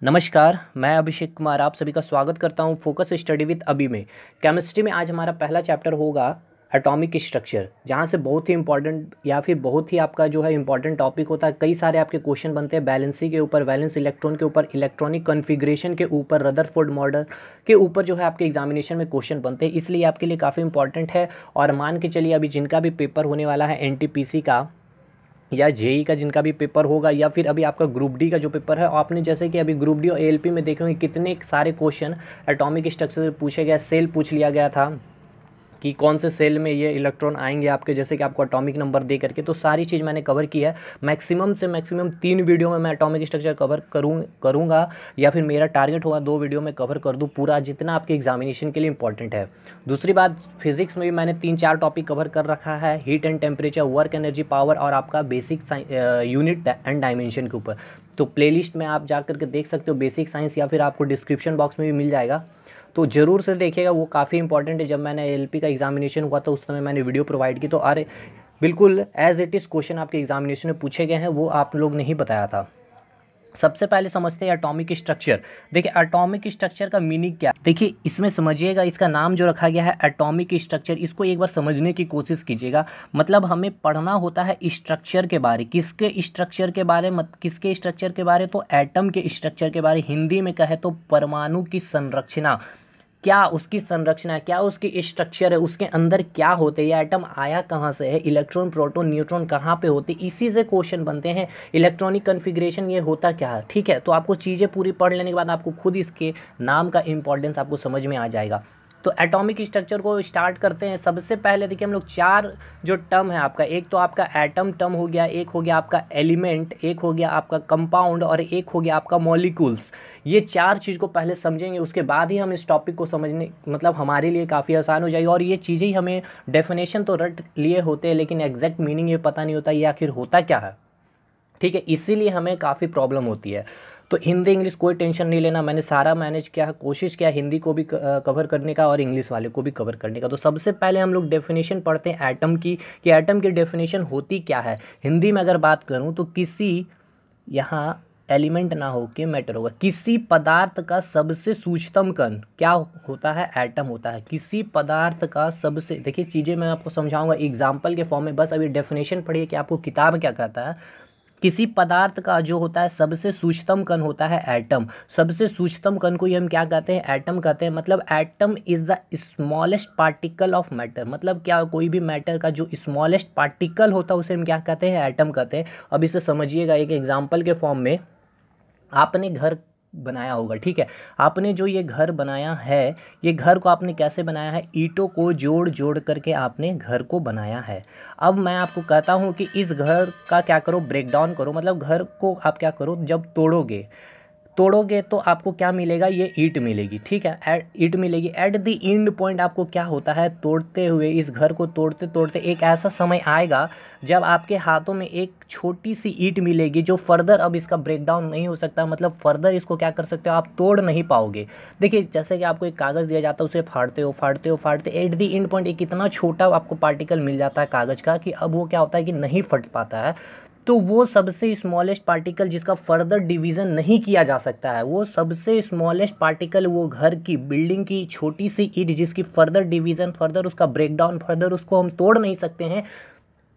नमस्कार, मैं अभिषेक कुमार आप सभी का स्वागत करता हूं फोकस स्टडी विद अभी में। केमिस्ट्री में आज हमारा पहला चैप्टर होगा एटॉमिक स्ट्रक्चर, जहां से बहुत ही इंपॉर्टेंट या फिर बहुत ही आपका जो है इंपॉर्टेंट टॉपिक होता है। कई सारे आपके क्वेश्चन बनते हैं वैलेंसी के ऊपर, वैलेंस इलेक्ट्रॉन के ऊपर, इलेक्ट्रॉनिक कॉन्फ़िगरेशन के ऊपर, रदरफोर्ड मॉडल के ऊपर जो है आपके एग्जामिनेशन में क्वेश्चन बनते हैं, इसलिए आपके लिए काफ़ी इंपॉर्टेंट है। और मान के चलिए अभी जिनका भी पेपर होने वाला है एनटीपीसी का या जेई का, जिनका भी पेपर होगा, या फिर अभी आपका ग्रुप डी का जो पेपर है, आपने जैसे कि अभी ग्रुप डी और एएलपी में देखे होंगे कितने सारे क्वेश्चन एटॉमिक स्ट्रक्चर से पूछे गए। सेल पूछ लिया गया था कि कौन से सेल में ये इलेक्ट्रॉन आएंगे आपके, जैसे कि आपको एटॉमिक नंबर दे करके। तो सारी चीज़ मैंने कवर की है। मैक्सिमम से मैक्सिमम 3 वीडियो में मैं एटॉमिक स्ट्रक्चर कवर करूँगा, या फिर मेरा टारगेट होगा 2 वीडियो में कवर कर दूँ पूरा, जितना आपके एग्जामिनेशन के लिए इंपॉर्टेंट है। दूसरी बात, फिजिक्स में भी मैंने 3-4 टॉपिक कवर कर रखा है, heat and temperature, work energy, power और आपका बेसिक यूनिट एंड डायमेंशन के ऊपर। तो प्लेलिस्ट में आप जा करके देख सकते हो, बेसिक साइंस, या फिर आपको डिस्क्रिप्शन बॉक्स में भी मिल जाएगा। तो ज़रूर से देखिएगा, वो काफ़ी इंपॉर्टेंट है। जब मैंने एलपी का एग्जामिनेशन हुआ तो उस समय मैंने वीडियो प्रोवाइड की, तो अरे बिल्कुल एज इट इज़ क्वेश्चन आपके एग्जामिनेशन में पूछे गए हैं, वो आप लोग नहीं बताया था। सबसे पहले समझते हैं एटॉमिक स्ट्रक्चर। देखिए एटॉमिक स्ट्रक्चर का मीनिंग क्या है, देखिए इसमें समझिएगा, इसका नाम जो रखा गया है एटॉमिक स्ट्रक्चर, इसको एक बार समझने की कोशिश कीजिएगा। मतलब हमें पढ़ना होता है स्ट्रक्चर के बारे, किसके स्ट्रक्चर के बारे, किसके स्ट्रक्चर के बारे, तो एटम के स्ट्रक्चर के बारे। हिंदी में कहे तो परमाणु की संरचना, क्या उसकी संरचना है, क्या उसकी स्ट्रक्चर है, उसके अंदर क्या होते हैं, ये एटम आया कहाँ से है, इलेक्ट्रॉन प्रोटॉन न्यूट्रॉन कहाँ पे होते हैं, इसी से क्वेश्चन बनते हैं। इलेक्ट्रॉनिक कॉन्फ़िगरेशन ये होता क्या है, ठीक है। तो आपको चीज़ें पूरी पढ़ लेने के बाद आपको खुद इसके नाम का इंपॉर्टेंस आपको समझ में आ जाएगा। तो एटॉमिक स्ट्रक्चर को स्टार्ट करते हैं। सबसे पहले देखिए हम लोग 4 जो टर्म है आपका, एक तो आपका एटम टर्म हो गया, एक हो गया आपका एलिमेंट, एक हो गया आपका कंपाउंड और एक हो गया आपका मॉलिक्यूल्स। ये 4 चीज़ को पहले समझेंगे, उसके बाद ही हम इस टॉपिक को समझने मतलब हमारे लिए काफ़ी आसान हो जाएगी। और ये चीज़ें ही हमें डेफिनेशन तो रट लिए होते हैं, लेकिन एग्जैक्ट मीनिंग ये पता नहीं होता ये आखिर होता क्या है, ठीक है। इसीलिए हमें काफ़ी प्रॉब्लम होती है। तो हिंदी इंग्लिश कोई टेंशन नहीं लेना, मैंने सारा मैनेज किया है, कोशिश किया हिंदी को भी कवर करने का और इंग्लिश वाले को भी कवर करने का। तो सबसे पहले हम लोग डेफिनेशन पढ़ते हैं एटम की, कि एटम की डेफिनेशन होती क्या है। हिंदी में अगर बात करूं तो किसी, यहाँ एलिमेंट ना हो के मैटर होगा, किसी पदार्थ का सबसे सूक्ष्मतम कण क्या होता है, एटम होता है। किसी पदार्थ का सबसे, देखिए चीज़ें मैं आपको समझाऊंगा एग्जाम्पल के फॉर्म में, बस अभी डेफिनेशन पढ़िए कि आपको किताब क्या कहता है। किसी पदार्थ का जो होता है सबसे सूक्ष्मतम कण होता है एटम। सबसे सूक्ष्मतम कण को ही हम क्या कहते हैं, एटम कहते हैं। मतलब atom is the smallest particle of matter. मतलब क्या, कोई भी मैटर का जो स्मॉलेस्ट पार्टिकल होता है उसे हम क्या कहते हैं, एटम कहते हैं। अब इसे समझिएगा एक एग्जाम्पल के फॉर्म में। आपने घर बनाया होगा, ठीक है। आपने जो ये घर बनाया है, ये घर को आपने कैसे बनाया है, ईंटों को जोड़ जोड़ करके आपने घर को बनाया है। अब मैं आपको कहता हूँ कि इस घर का क्या करो, ब्रेक डाउन करो। मतलब घर को आप क्या करो, जब तोड़ोगे तो आपको क्या मिलेगा, ये ईंट मिलेगी, ठीक है, ईंट मिलेगी। एट द एंड पॉइंट आपको क्या होता है, तोड़ते हुए, इस घर को तोड़ते तोड़ते एक ऐसा समय आएगा जब आपके हाथों में एक छोटी सी ईंट मिलेगी, जो फर्दर अब इसका ब्रेक डाउन नहीं हो सकता। मतलब फर्दर इसको क्या कर सकते हो, आप तोड़ नहीं पाओगे। देखिए जैसे कि आपको एक कागज़ दिया जाता है, उसे फाड़ते एट द एंड पॉइंट एक इतना छोटा आपको पार्टिकल मिल जाता है कागज़ का, कि अब वो क्या होता है कि नहीं फट पाता है। तो वो सबसे स्मॉलेस्ट पार्टिकल जिसका फर्दर डिवीज़न नहीं किया जा सकता है, वो सबसे स्मॉलेस्ट पार्टिकल, वो घर की बिल्डिंग की छोटी सी ईंट जिसकी फर्दर डिवीज़न, फर्दर उसका ब्रेकडाउन, फर्दर उसको हम तोड़ नहीं सकते हैं,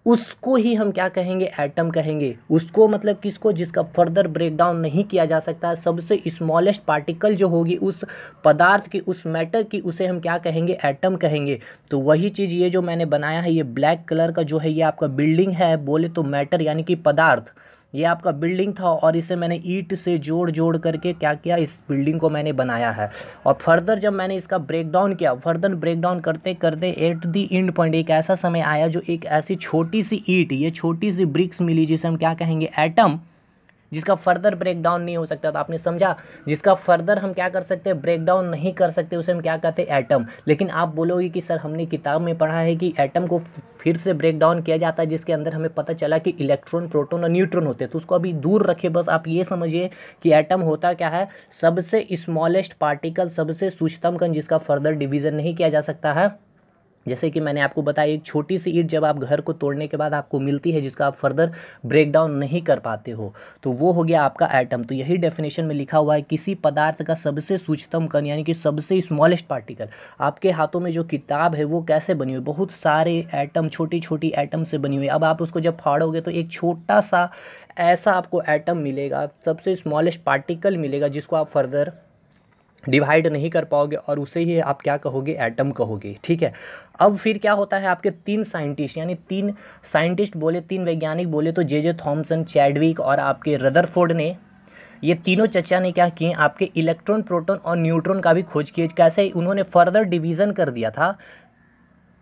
उसको ही हम क्या कहेंगे, एटम कहेंगे। उसको मतलब किसको, जिसका फर्दर ब्रेकडाउन नहीं किया जा सकता है, सबसे स्मॉलेस्ट पार्टिकल जो होगी उस पदार्थ की, उस मैटर की, उसे हम क्या कहेंगे, एटम कहेंगे। तो वही चीज़ ये जो मैंने बनाया है, ये ब्लैक कलर का जो है, ये आपका बिल्डिंग है, बोले तो मैटर यानी कि पदार्थ, ये आपका बिल्डिंग था। और इसे मैंने ईंट से जोड़ जोड़ करके क्या किया, इस बिल्डिंग को मैंने बनाया है। और फर्दर जब मैंने इसका ब्रेकडाउन किया, फर्दर ब्रेकडाउन करते करते एट द एंड पॉइंट एक ऐसा समय आया, जो एक ऐसी छोटी सी ईंट, ये छोटी सी ब्रिक्स मिली, जिसे हम क्या कहेंगे, एटम, जिसका फर्दर ब्रेक डाउन नहीं हो सकता। तो आपने समझा, जिसका फर्दर हम क्या कर सकते हैं, ब्रेक डाउन नहीं कर सकते, उसे हम क्या कहते हैं, एटम। लेकिन आप बोलोगे कि सर हमने किताब में पढ़ा है कि एटम को फिर से ब्रेक डाउन किया जाता है, जिसके अंदर हमें पता चला कि इलेक्ट्रॉन, प्रोटॉन और न्यूट्रॉन होते हैं। तो उसको अभी दूर रखे, बस आप ये समझिए कि एटम होता क्या है, सबसे स्मॉलेस्ट पार्टिकल, सबसे सूक्ष्मतम कण जिसका फर्दर डिवीजन नहीं किया जा सकता है, जैसे कि मैंने आपको बताया, एक छोटी सी ईंट जब आप घर को तोड़ने के बाद आपको मिलती है, जिसका आप फर्दर ब्रेक डाउन नहीं कर पाते हो, तो वो हो गया आपका एटम। तो यही डेफिनेशन में लिखा हुआ है, किसी पदार्थ का सबसे सूक्ष्मतम कण यानी कि सबसे स्मॉलेस्ट पार्टिकल। आपके हाथों में जो किताब है वो कैसे बनी हुई, बहुत सारे एटम, छोटी छोटी एटम से बनी हुई है। अब आप उसको जब फाड़ोगे तो एक छोटा सा ऐसा आपको एटम मिलेगा, सबसे स्मॉलेस्ट पार्टिकल मिलेगा, जिसको आप फर्दर डिवाइड नहीं कर पाओगे और उसे ही आप क्या कहोगे, एटम कहोगे। ठीक है। अब फिर क्या होता है, आपके तीन साइंटिस्ट, यानी तीन साइंटिस्ट बोले, तीन वैज्ञानिक बोले तो जे थॉमसन, चैडविक और आपके रदरफोर्ड ने, ये तीनों चर्चा ने क्या किए, आपके इलेक्ट्रॉन, प्रोटॉन और न्यूट्रॉन का भी खोज किए। कैसे, उन्होंने फर्दर डिवीज़न कर दिया था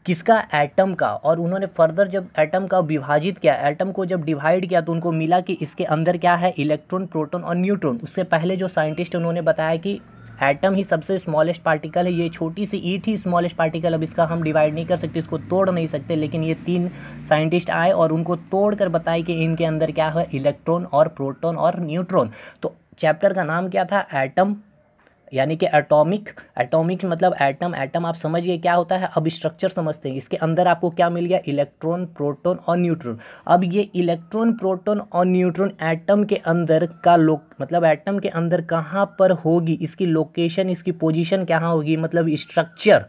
किसका, एटम का। और उन्होंने फर्दर जब एटम का विभाजित किया, एटम को जब डिवाइड किया, तो उनको मिला कि इसके अंदर क्या है, इलेक्ट्रॉन, प्रोटॉन और न्यूट्रॉन। उससे पहले जो साइंटिस्ट उन्होंने बताया कि एटम ही सबसे स्मॉलेस्ट पार्टिकल है, ये छोटी सी ईंट ही स्मॉलेस्ट पार्टिकल, अब इसका हम डिवाइड नहीं कर सकते, इसको तोड़ नहीं सकते। लेकिन ये तीन साइंटिस्ट आए और उनको तोड़ कर बताए कि इनके अंदर क्या है, इलेक्ट्रॉन और प्रोटॉन और न्यूट्रॉन। तो चैप्टर का नाम क्या था, एटम, यानी कि एटॉमिक। एटॉमिक मतलब एटम, एटम आप समझिए क्या होता है। अब स्ट्रक्चर समझते हैं, इसके अंदर आपको क्या मिल गया, इलेक्ट्रॉन, प्रोटॉन और न्यूट्रॉन। अब ये इलेक्ट्रॉन, प्रोटॉन और न्यूट्रॉन एटम के अंदर का मतलब एटम के अंदर कहाँ पर होगी, इसकी लोकेशन, इसकी पोजीशन कहाँ होगी, मतलब स्ट्रक्चर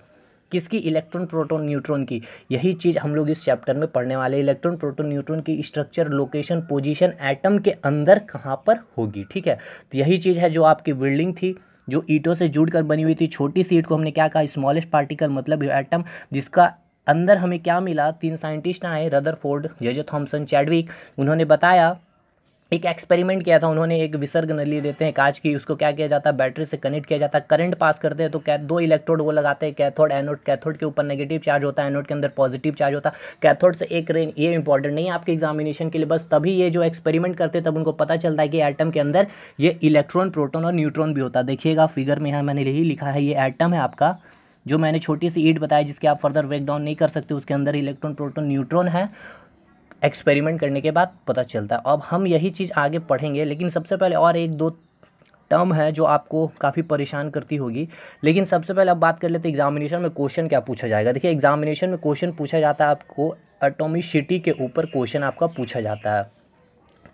किसकी, इलेक्ट्रॉन, प्रोटॉन, न्यूट्रॉन की। यही चीज़ हम लोग इस चैप्टर में पढ़ने वाले, इलेक्ट्रॉन, प्रोटॉन, न्यूट्रॉन की स्ट्रक्चर, लोकेशन, पोजीशन एटम के अंदर कहाँ पर होगी। ठीक है। तो यही चीज़ है जो आपकी बिल्डिंग थी, जो ईंटों से जुड़कर बनी हुई थी। छोटी सी ईंट को हमने क्या कहा, स्मॉलेस्ट पार्टिकल मतलब एटम, जिसका अंदर हमें क्या मिला, तीन साइंटिस्ट आए, रदरफोर्ड, जे थॉमसन, चैडविक। उन्होंने बताया, एक एक्सपेरिमेंट किया था उन्होंने, एक विसर्ग नली देते हैं कांच की, उसको क्या किया जाता है, बैटरी से कनेक्ट किया जाता है, करंट पास करते हैं, तो दो इलेक्ट्रोड वो लगाते हैं, कैथोड, एनोड। कैथोड के ऊपर नेगेटिव चार्ज होता है, एनोड के अंदर पॉजिटिव चार्ज होता है। कैथोड से एक रेन, ये इंपॉर्टेंट नहीं है आपके एग्जामिनेशन के लिए, बस तभी ये जो एक्सपेरिमेंट करते हैं तब उनको पता चलता है कि एटम के अंदर ये इलेक्ट्रॉन, प्रोटॉन और न्यूट्रॉन भी होता है। देखिएगा फिगर में, यहाँ मैंने यही लिखा है, ये एटम है आपका, जो मैंने छोटी सी ईंट बताया जिसके आप फर्दर ब्रेक डाउन नहीं कर सकते, उसके अंदर इलेक्ट्रॉन, प्रोटॉन, न्यूट्रॉन है। एक्सपेरिमेंट करने के बाद पता चलता है। अब हम यही चीज़ आगे पढ़ेंगे, लेकिन सबसे पहले और एक दो टर्म है जो आपको काफ़ी परेशान करती होगी। लेकिन सबसे पहले अब बात कर लेते हैं एग्जामिनेशन में क्वेश्चन क्या पूछा जाएगा। देखिए, एग्जामिनेशन में क्वेश्चन पूछा जाता है आपको, एटॉमिसिटी के ऊपर क्वेश्चन आपका पूछा जाता है।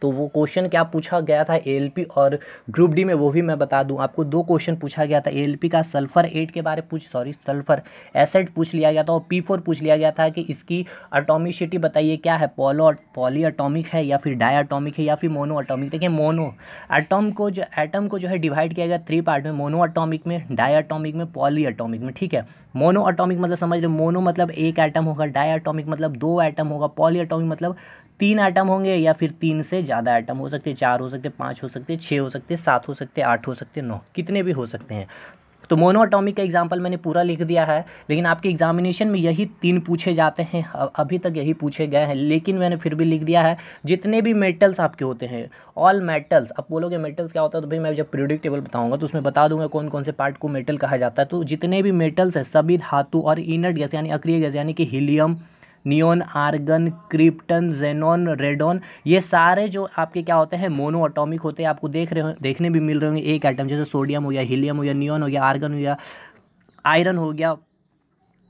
तो वो क्वेश्चन क्या पूछा गया था एएलपी और ग्रुप डी में, वो भी मैं बता दूं आपको। दो क्वेश्चन पूछा गया था एएलपी का, सल्फर 8 के बारे सल्फर एसिड पूछ लिया गया था, और P4 पूछ लिया गया था कि इसकी एटॉमिसिटी बताइए क्या है, पॉली एटॉमिक है या फिर डाई एटॉमिक है या फिर मोनो एटॉमिक। देखिए, मोनो एटम को जो है डिवाइड किया गया 3 पार्ट में, मोनो एटॉमिक में, डाई एटॉमिक में, पॉली एटॉमिक में। ठीक है। मोनो एटॉमिक मतलब समझ रहे, मोनो मतलब एक एटम होगा, डाई एटॉमिक मतलब 2 एटम होगा, पॉली एटॉमिक मतलब 3 एटम होंगे या फिर 3 से ज़्यादा एटम हो सकते हैं, 4 हो सकते हैं, 5 हो सकते हैं, 6 हो सकते हैं, 7 हो सकते हैं, 8 हो सकते हैं, 9, कितने भी हो सकते हैं। तो मोनो एटॉमिक का एग्जाम्पल मैंने पूरा लिख दिया है, लेकिन आपके एग्जामिनेशन में यही 3 पूछे जाते हैं, अभी तक यही पूछे गए हैं, लेकिन मैंने फिर भी लिख दिया है जितने भी मेटल्स आपके होते हैं, ऑल मेटल्स। अब बोलोगे मेटल्स क्या होता है, तो भाई मैं जब पीरियोडिक टेबल बताऊंगा तो उसमें बता दूंगा कौन कौन से पार्ट को मेटल कहा जाता है। तो जितने भी मेटल्स हैं सभी धातु और इनर्ट गैस यानी अक्रिय गैस, यानी कि helium, neon, argon, krypton, xenon, radon, ये सारे जो आपके क्या होते हैं, मोनो एटॉमिक होते हैं। आपको देखने भी मिल रहे होंगे एक एटम, जैसे सोडियम हो गया, हीलियम हो गया, नियोन हो गया, आर्गन हो गया, आयरन हो गया,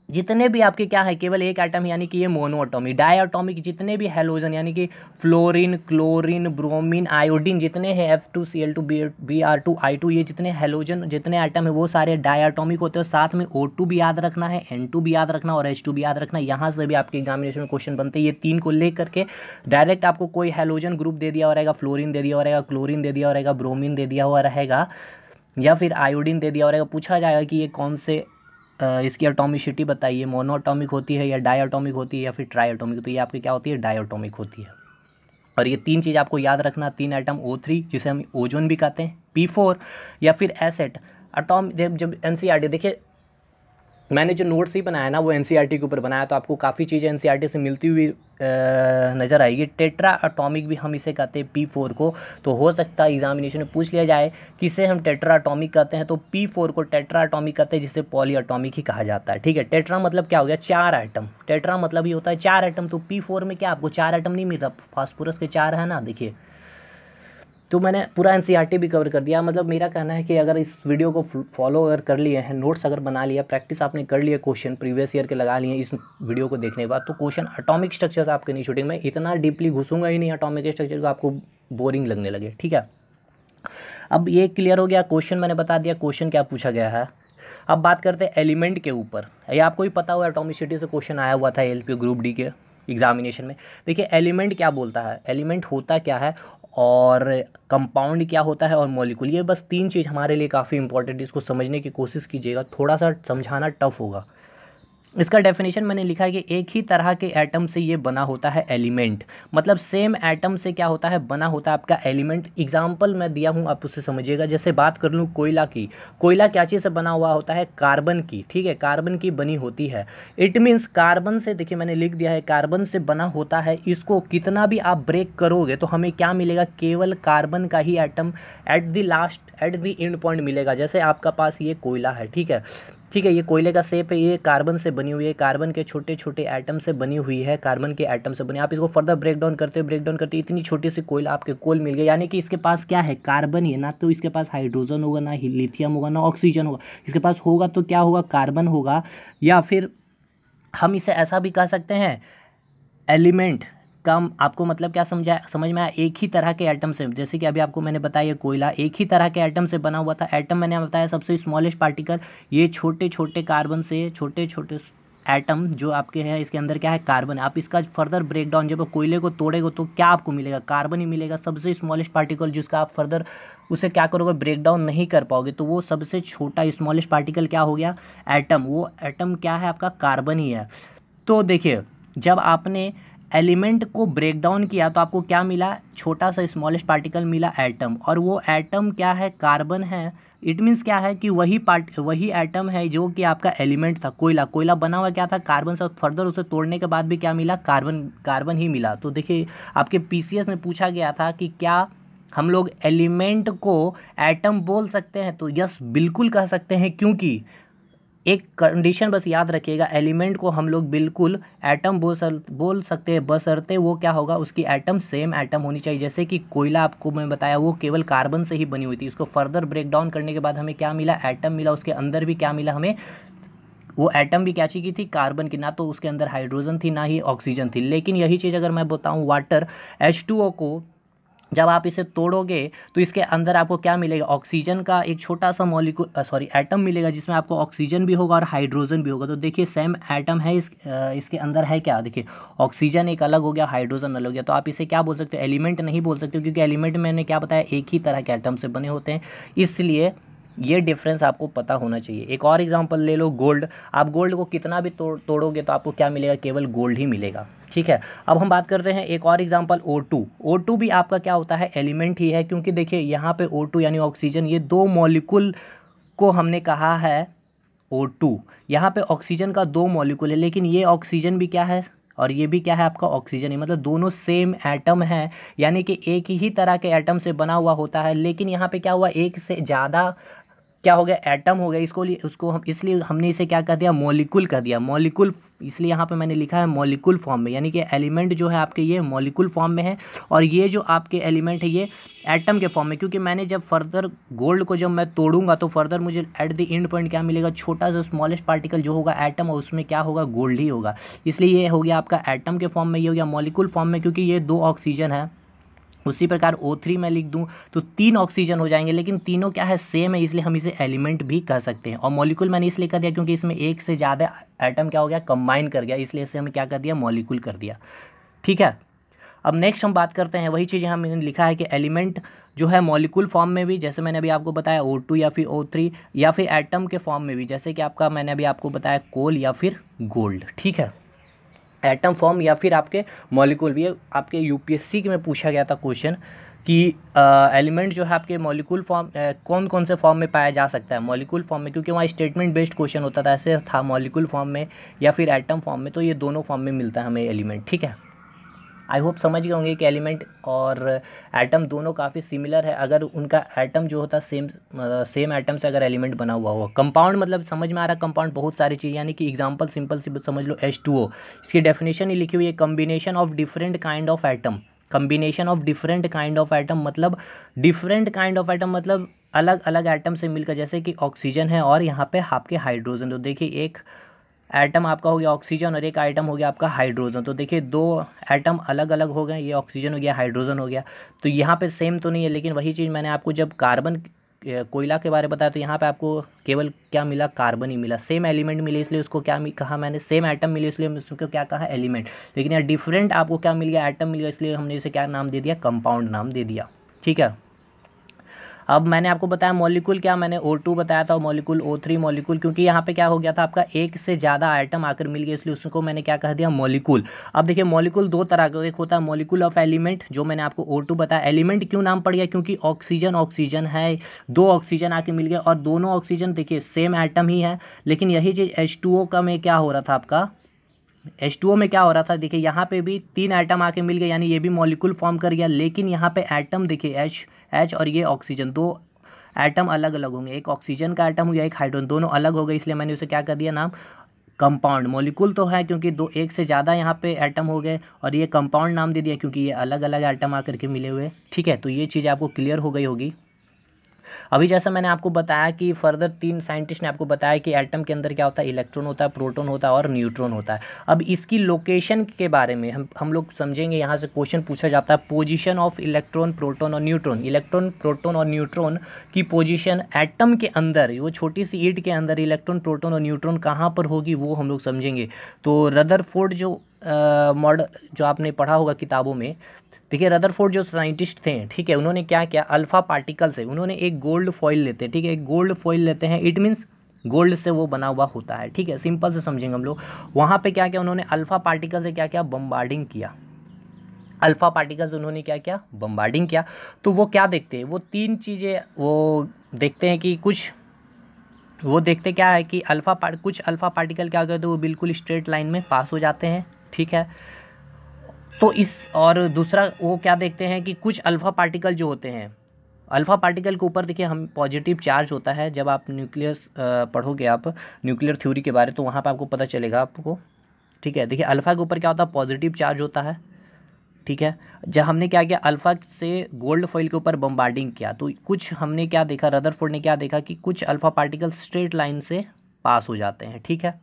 जितने भी आपके क्या है केवल एक एटम, यानी कि ये मोनो एटॉमिक। डाई एटॉमिक जितने भी हैलोजन यानी कि फ्लोरीन, क्लोरीन, ब्रोमीन, आयोडीन, जितने हैं F2Cl2 Br2I2, ये जितने हैलोजन, जितने एटम है वो सारे डाई एटॉमिक होते हैं। साथ में O2 भी याद रखना है, N2 भी याद रखना और H2 भी याद रखना। यहाँ से भी आपके एग्जामिनेशन में क्वेश्चन बनते हैं। ये 3 को ले करके डायरेक्ट आपको कोई हैलोजन ग्रुप दे दिया हुआ रहेगा, फ्लोरीन दे दिया हुआ रहेगा, क्लोरीन दे दिया हुआ रहेगा, ब्रोमीन दे दिया हुआ रहेगा या फिर आयोडीन दे दिया हुआ रहेगा। पूछा जाएगा कि ये कौन से इसकी एटॉमिसिटी बताइए, मोनो एटॉमिक होती है या डाई एटॉमिक होती है या फिर ट्राई एटॉमिक। तो ये आपकी क्या होती है, डाई एटॉमिक होती है। और ये 3 चीज़ आपको याद रखना, 3 एटम, O3 जिसे हम ओजोन भी कहते हैं, P4 या फिर एसेट एटॉम। जब NCERT देखिए, मैंने जो नोट्स ही बनाया ना वो NCERT के ऊपर बनाया, तो आपको काफ़ी चीज़ें NCERT से मिलती हुई नज़र आएगी। टेट्रा एटॉमिक भी हम इसे कहते हैं P4 को। तो हो सकता है एग्जामिनेशन में पूछ लिया जाए किसे हम टेट्रा एटॉमिक कहते हैं, तो P4 को टेट्रा एटॉमिक कहते हैं, जिसे पॉली एटॉमिक ही कहा जाता है। ठीक है। टेट्रा मतलब क्या हो गया, 4 एटम। टेट्रा मतलब ये होता है 4 एटम। तो P4 में क्या आपको 4 एटम नहीं मिल रहा, फास्फोरस के 4 है ना, देखिए तो मैंने पूरा एनसीईआरटी भी कवर कर दिया। मतलब मेरा कहना है कि अगर इस वीडियो को फॉलो अगर कर लिए हैं, नोट्स अगर बना लिया, प्रैक्टिस आपने कर लिया, क्वेश्चन प्रीवियस ईयर के लगा लिए इस वीडियो को देखने के बाद, तो क्वेश्चन एटॉमिक स्ट्रक्चर्स आपके नहीं छूटेंगे। मैं इतना डीपली घुसूंगा ही नहीं एटॉमिक स्ट्रक्चर को, आपको बोरिंग लगने लगे, ठीक है। अब ये क्लियर हो गया, क्वेश्चन मैंने बता दिया क्वेश्चन क्या पूछा गया है। अब बात करते हैं एलिमेंट के ऊपर। ये आपको भी पता हुआ एटॉमिसिटी से क्वेश्चन आया हुआ था एलपीयू ग्रुप डी के एग्जामिनेशन में। देखिए एलिमेंट क्या बोलता है, एलिमेंट होता क्या है, और कंपाउंड क्या होता है, और मॉलिक्यूल। ये बस 3 चीज़ हमारे लिए काफ़ी इंपॉर्टेंट, इसको समझने की कोशिश कीजिएगा, थोड़ा सा समझाना टफ होगा। इसका डेफिनेशन मैंने लिखा है कि एक ही तरह के एटम से ये बना होता है एलिमेंट। मतलब सेम एटम से क्या होता है, बना होता है आपका एलिमेंट। एग्जांपल मैं दिया हूँ, आप उससे समझिएगा। जैसे बात कर लूँ कोयला की, कोयला क्या चीज़ से बना हुआ होता है, कार्बन की, ठीक है, कार्बन की बनी होती है। इट मीन्स कार्बन से, देखिए मैंने लिख दिया है, कार्बन से बना होता है। इसको कितना भी आप ब्रेक करोगे तो हमें क्या मिलेगा, केवल कार्बन का ही atom at the last, at the end point मिलेगा। जैसे आपका पास ये कोयला है, ठीक है, ठीक है, ये कोयले का शेप है, ये कार्बन से बनी हुई है, कार्बन के छोटे छोटे एटम से बनी हुई है, कार्बन के एटम से बनी। आप इसको फर्दर ब्रेक डाउन करते इतनी छोटी सी कोयला आपके कोल मिल गया। यानी कि इसके पास क्या है, कार्बन ही है, ना तो इसके पास हाइड्रोजन होगा, ना लिथियम होगा, ना ऑक्सीजन होगा। इसके पास होगा तो क्या होगा, कार्बन होगा। या फिर हम इसे ऐसा भी कह सकते हैं, एलिमेंट का आपको मतलब क्या समझ में आया, एक ही तरह के एटम से। जैसे कि अभी आपको मैंने बताया कोयला एक ही तरह के एटम से बना हुआ था। एटम मैंने बताया सबसे स्मॉलेस्ट पार्टिकल, ये छोटे छोटे कार्बन से छोटे छोटे एटम जो आपके हैं, इसके अंदर क्या है, कार्बन है। आप इसका फर्दर ब्रेक डाउन, जब कोयले को तोड़ेगा तो क्या आपको मिलेगा, कार्बन ही मिलेगा। सबसे स्मॉलेस्ट पार्टिकल जिसका आप फर्दर उसे क्या करोगे, ब्रेक डाउन नहीं कर पाओगे, तो वो सबसे छोटा स्मॉलेस्ट पार्टिकल क्या हो गया, एटम। वो एटम क्या है आपका, कार्बन ही है। तो देखिए जब आपने एलिमेंट को ब्रेक डाउन किया तो आपको क्या मिला, छोटा सा स्मॉलेस्ट पार्टिकल मिला, एटम। और वो एटम क्या है, कार्बन है। इट मीन्स क्या है कि वही एटम है जो कि आपका एलिमेंट था। कोयला बना हुआ क्या था, कार्बन से। फर्दर उसे तोड़ने के बाद भी क्या मिला, कार्बन ही मिला। तो देखिए आपके पीसीएस में पूछा गया था कि क्या हम लोग एलिमेंट को एटम बोल सकते हैं, तो यस बिल्कुल कह सकते हैं। क्योंकि एक कंडीशन बस याद रखिएगा, एलिमेंट को हम लोग बिल्कुल एटम बोल सकते हैं, बशर्ते वो क्या होगा, उसकी एटम सेम एटम होनी चाहिए। जैसे कि कोयला आपको मैं बताया वो केवल कार्बन से ही बनी हुई थी। इसको फर्दर ब्रेक डाउन करने के बाद हमें क्या मिला, एटम मिला। उसके अंदर भी क्या मिला हमें, वो एटम भी क्या चीज़ की थी, कार्बन की। ना तो उसके अंदर हाइड्रोजन थी, ना ही ऑक्सीजन थी। लेकिन यही चीज़ अगर मैं बताऊँ वाटर H2O को, जब आप इसे तोड़ोगे तो इसके अंदर आपको क्या मिलेगा, ऑक्सीजन का एक छोटा सा एटम मिलेगा, जिसमें आपको ऑक्सीजन भी होगा और हाइड्रोजन भी होगा। तो देखिए सेम एटम है, इसके अंदर है क्या, देखिए ऑक्सीजन एक अलग हो गया, हाइड्रोजन अलग हो गया। तो आप इसे क्या बोल सकते हो, एलिमेंट नहीं बोल सकते, क्योंकि एलिमेंट मैंने क्या बताया, एक ही तरह के एटम से बने होते हैं। इसलिए ये डिफरेंस आपको पता होना चाहिए। एक और एग्जांपल ले लो, गोल्ड। आप गोल्ड को कितना भी तोड़ोगे तो आपको क्या मिलेगा, केवल गोल्ड ही मिलेगा, ठीक है। अब हम बात करते हैं एक और एग्जांपल, O2। O2 भी आपका क्या होता है, एलिमेंट ही है। क्योंकि देखिए यहाँ पे O2 यानी ऑक्सीजन, ये 2 मॉलिक्यूल को हमने कहा है O2। यहाँ पे ऑक्सीजन का 2 मॉलिक्यूल है, लेकिन ये ऑक्सीजन भी क्या है और ये भी क्या है आपका ऑक्सीजन है। मतलब दोनों सेम एटम है, यानी कि एक ही तरह के एटम से बना हुआ होता है। लेकिन यहाँ पे क्या हुआ, एक से ज़्यादा क्या हो गया, एटम हो गया। उसको हम इसलिए हमने इसे क्या कर दिया, मॉलिक्यूल कर दिया, मॉलिक्यूल। इसलिए यहाँ पे मैंने लिखा है मॉलिक्यूल फॉर्म में, यानी कि एलिमेंट जो है आपके ये मॉलिक्यूल फॉर्म में है, और ये जो आपके एलिमेंट है ये एटम के फॉर्म में। क्योंकि मैंने जब फर्दर गोल्ड को जब मैं तोड़ूंगा तो फर्दर मुझे एट द एंड पॉइंट क्या मिलेगा, छोटा सा स्मॉलेस्ट पार्टिकल जो होगा एटम, और उसमें क्या होगा, गोल्ड ही होगा। इसलिए ये हो गया आपका एटम के फॉर्म में, ये हो गया मॉलिक्यूल फॉर्म में, क्योंकि ये 2 ऑक्सीजन है। उसी प्रकार O3 मैं लिख दूं तो 3 ऑक्सीजन हो जाएंगे, लेकिन तीनों क्या है, सेम है, इसलिए हम इसे एलिमेंट भी कह सकते हैं। और मॉलिक्यूल मैंने इसलिए कर दिया क्योंकि इसमें एक से ज़्यादा एटम क्या हो गया, कंबाइन कर गया, इसलिए इसे हमने क्या कर दिया, मॉलिक्यूल कर दिया, ठीक है। अब नेक्स्ट हम बात करते हैं, वही चीज़ यहाँ मैंने लिखा है कि एलिमेंट जो है मॉलिक्यूल फॉर्म में भी, जैसे मैंने अभी आपको बताया O2 या फिर O3, या फिर एटम के फॉर्म में भी, जैसे कि आपका मैंने अभी आपको बताया कोल या फिर गोल्ड, ठीक है। एटम फॉर्म या फिर आपके मॉलिक्यूल। ये आपके यूपीएससी में पूछा गया था क्वेश्चन कि एलिमेंट जो है आपके मॉलिक्यूल फॉर्म कौन कौन से फॉर्म में पाया जा सकता है, मॉलिक्यूल फॉर्म में, क्योंकि वहाँ स्टेटमेंट बेस्ड क्वेश्चन होता था, ऐसे था मॉलिक्यूल फॉर्म में या फिर एटम फॉर्म में। तो ये दोनों फॉर्म में मिलता है हमें एलिमेंट, ठीक है। आई होप समझ गए होंगे कि एलिमेंट और एटम दोनों काफ़ी सिमिलर है, अगर उनका एटम जो होता है सेम एटम से अगर एलिमेंट बना हुआ हो। कंपाउंड मतलब समझ में आ रहा है, कंपाउंड बहुत सारी चीज़, यानी कि एग्जांपल सिंपल सी समझ लो H2O, इसकी डेफिनेशन ही लिखी हुई है, combination of different kind of atom. Combination of different kind of atom, मतलब डिफरेंट काइंड ऑफ एटम मतलब अलग अलग एटम से मिलकर, जैसे कि ऑक्सीजन है और यहाँ पे आपके हाइड्रोजन। तो देखिए एक एटम आपका हो गया ऑक्सीजन और एक आइटम हो गया आपका हाइड्रोजन। तो देखिए दो एटम अलग अलग हो गए, ये ऑक्सीजन हो गया, हाइड्रोजन हो गया। तो यहाँ पे सेम तो नहीं है, लेकिन वही चीज़ मैंने आपको जब कार्बन कोयला के बारे में बताया तो यहाँ पे आपको केवल क्या मिला, कार्बन ही मिला। सेम एलिमेंट मिले इसलिए उसको क्या कहा मैंने, सेम एटम मिले इसलिए उसको क्या कहा, एलिमेंट। लेकिन यहाँ डिफरेंट आपको क्या मिल गया, एटम मिल गया, इसलिए हमने इसे क्या नाम दे दिया, कंपाउंड नाम दे दिया। ठीक है। अब मैंने आपको बताया मॉलिक्यूल क्या, मैंने O2 बताया था, मॉलिक्यूल O3 मॉलिक्यूल, क्योंकि यहाँ पे क्या हो गया था आपका एक से ज़्यादा आइटम आकर मिल गया, इसलिए उसको मैंने क्या कह दिया, मॉलिक्यूल। अब देखिए मॉलिक्यूल दो तरह का, एक होता है मॉलिक्यूल ऑफ एलिमेंट, जो मैंने आपको O2 बताया। एलिमेंट क्यों नाम पड़ गया, क्योंकि ऑक्सीजन ऑक्सीजन है, दो ऑक्सीजन आके मिल गया और दोनों ऑक्सीजन देखिए सेम आइटम ही है। लेकिन यही चीज़ H2O का में क्या हो रहा था आपका, H2O में क्या हो रहा था, देखिए यहाँ पे भी तीन आइटम आके मिल गए, यानी ये भी मॉलिक्यूल फॉर्म कर गया। लेकिन यहाँ पे एटम देखिए H और ये ऑक्सीजन, दो एटम अलग अलग होंगे, एक ऑक्सीजन का एटम हो गया, एक हाइड्रोजन, दोनों अलग हो गए, इसलिए मैंने उसे क्या कर दिया नाम, कंपाउंड। मॉलिक्यूल तो है क्योंकि दो एक से ज़्यादा यहाँ पे एटम हो गए, और ये कंपाउंड नाम दे दिया क्योंकि ये अलग अलग एटम आकर के मिले हुए। ठीक है, तो ये चीज़ आपको क्लियर हो गई होगी। अभी जैसा मैंने आपको बताया कि फर्दर तीन साइंटिस्ट ने आपको बताया कि एटम के अंदर क्या होता है, इलेक्ट्रॉन होता है, प्रोटॉन होता है और न्यूट्रॉन होता है। अब इसकी लोकेशन के बारे में हम लोग समझेंगे। यहाँ से क्वेश्चन पूछा जाता है, पोजीशन ऑफ इलेक्ट्रॉन, प्रोटॉन और न्यूट्रॉन। इलेक्ट्रॉन, प्रोटॉन और न्यूट्रॉन की पोजीशन एटम के अंदर, वो छोटी सी ईंट के अंदर इलेक्ट्रॉन, प्रोटॉन और न्यूट्रॉन कहाँ पर होगी वो हम लोग समझेंगे। तो रदरफोर्ड जो मॉडल जो आपने पढ़ा होगा किताबों में, देखिए रदरफोर्ड जो साइंटिस्ट थे, ठीक है, उन्होंने क्या किया, अल्फा पार्टिकल से उन्होंने एक गोल्ड फॉइल लेते हैं। ठीक है, एक गोल्ड फॉइल लेते हैं, इट मीन्स गोल्ड से वो बना हुआ होता है। ठीक है, सिंपल से समझेंगे हम लोग। वहाँ पे क्या किया उन्होंने, अल्फा पार्टिकल से क्या किया, बम्बार्डिंग किया। अल्फा पार्टिकल से उन्होंने क्या किया, बम्बार्डिंग किया। तो वो क्या देखते हैं, वो तीन चीज़ें वो देखते हैं कि कुछ वो देखते क्या है कि कुछ अल्फा पार्टिकल क्या करते हैं, वो बिल्कुल स्ट्रेट लाइन में पास हो जाते हैं। ठीक है, तो इस और दूसरा वो क्या देखते हैं कि कुछ अल्फ़ा पार्टिकल जो होते हैं, अल्फ़ा पार्टिकल के ऊपर देखिए हम पॉजिटिव चार्ज होता है। जब आप न्यूक्लियस पढ़ोगे आप न्यूक्लियर थ्योरी के बारे, तो वहाँ पे आपको पता चलेगा आपको। ठीक है, देखिए अल्फ़ा के ऊपर क्या होता है, पॉजिटिव चार्ज होता है। ठीक है, जब हमने क्या किया, अल्फ़ा से गोल्ड फॉइल के ऊपर बम्बार्डिंग किया, तो कुछ हमने क्या देखा, रदरफोर्ड ने क्या देखा कि कुछ अल्फ़ा पार्टिकल स्ट्रेट लाइन से पास हो जाते हैं। ठीक है,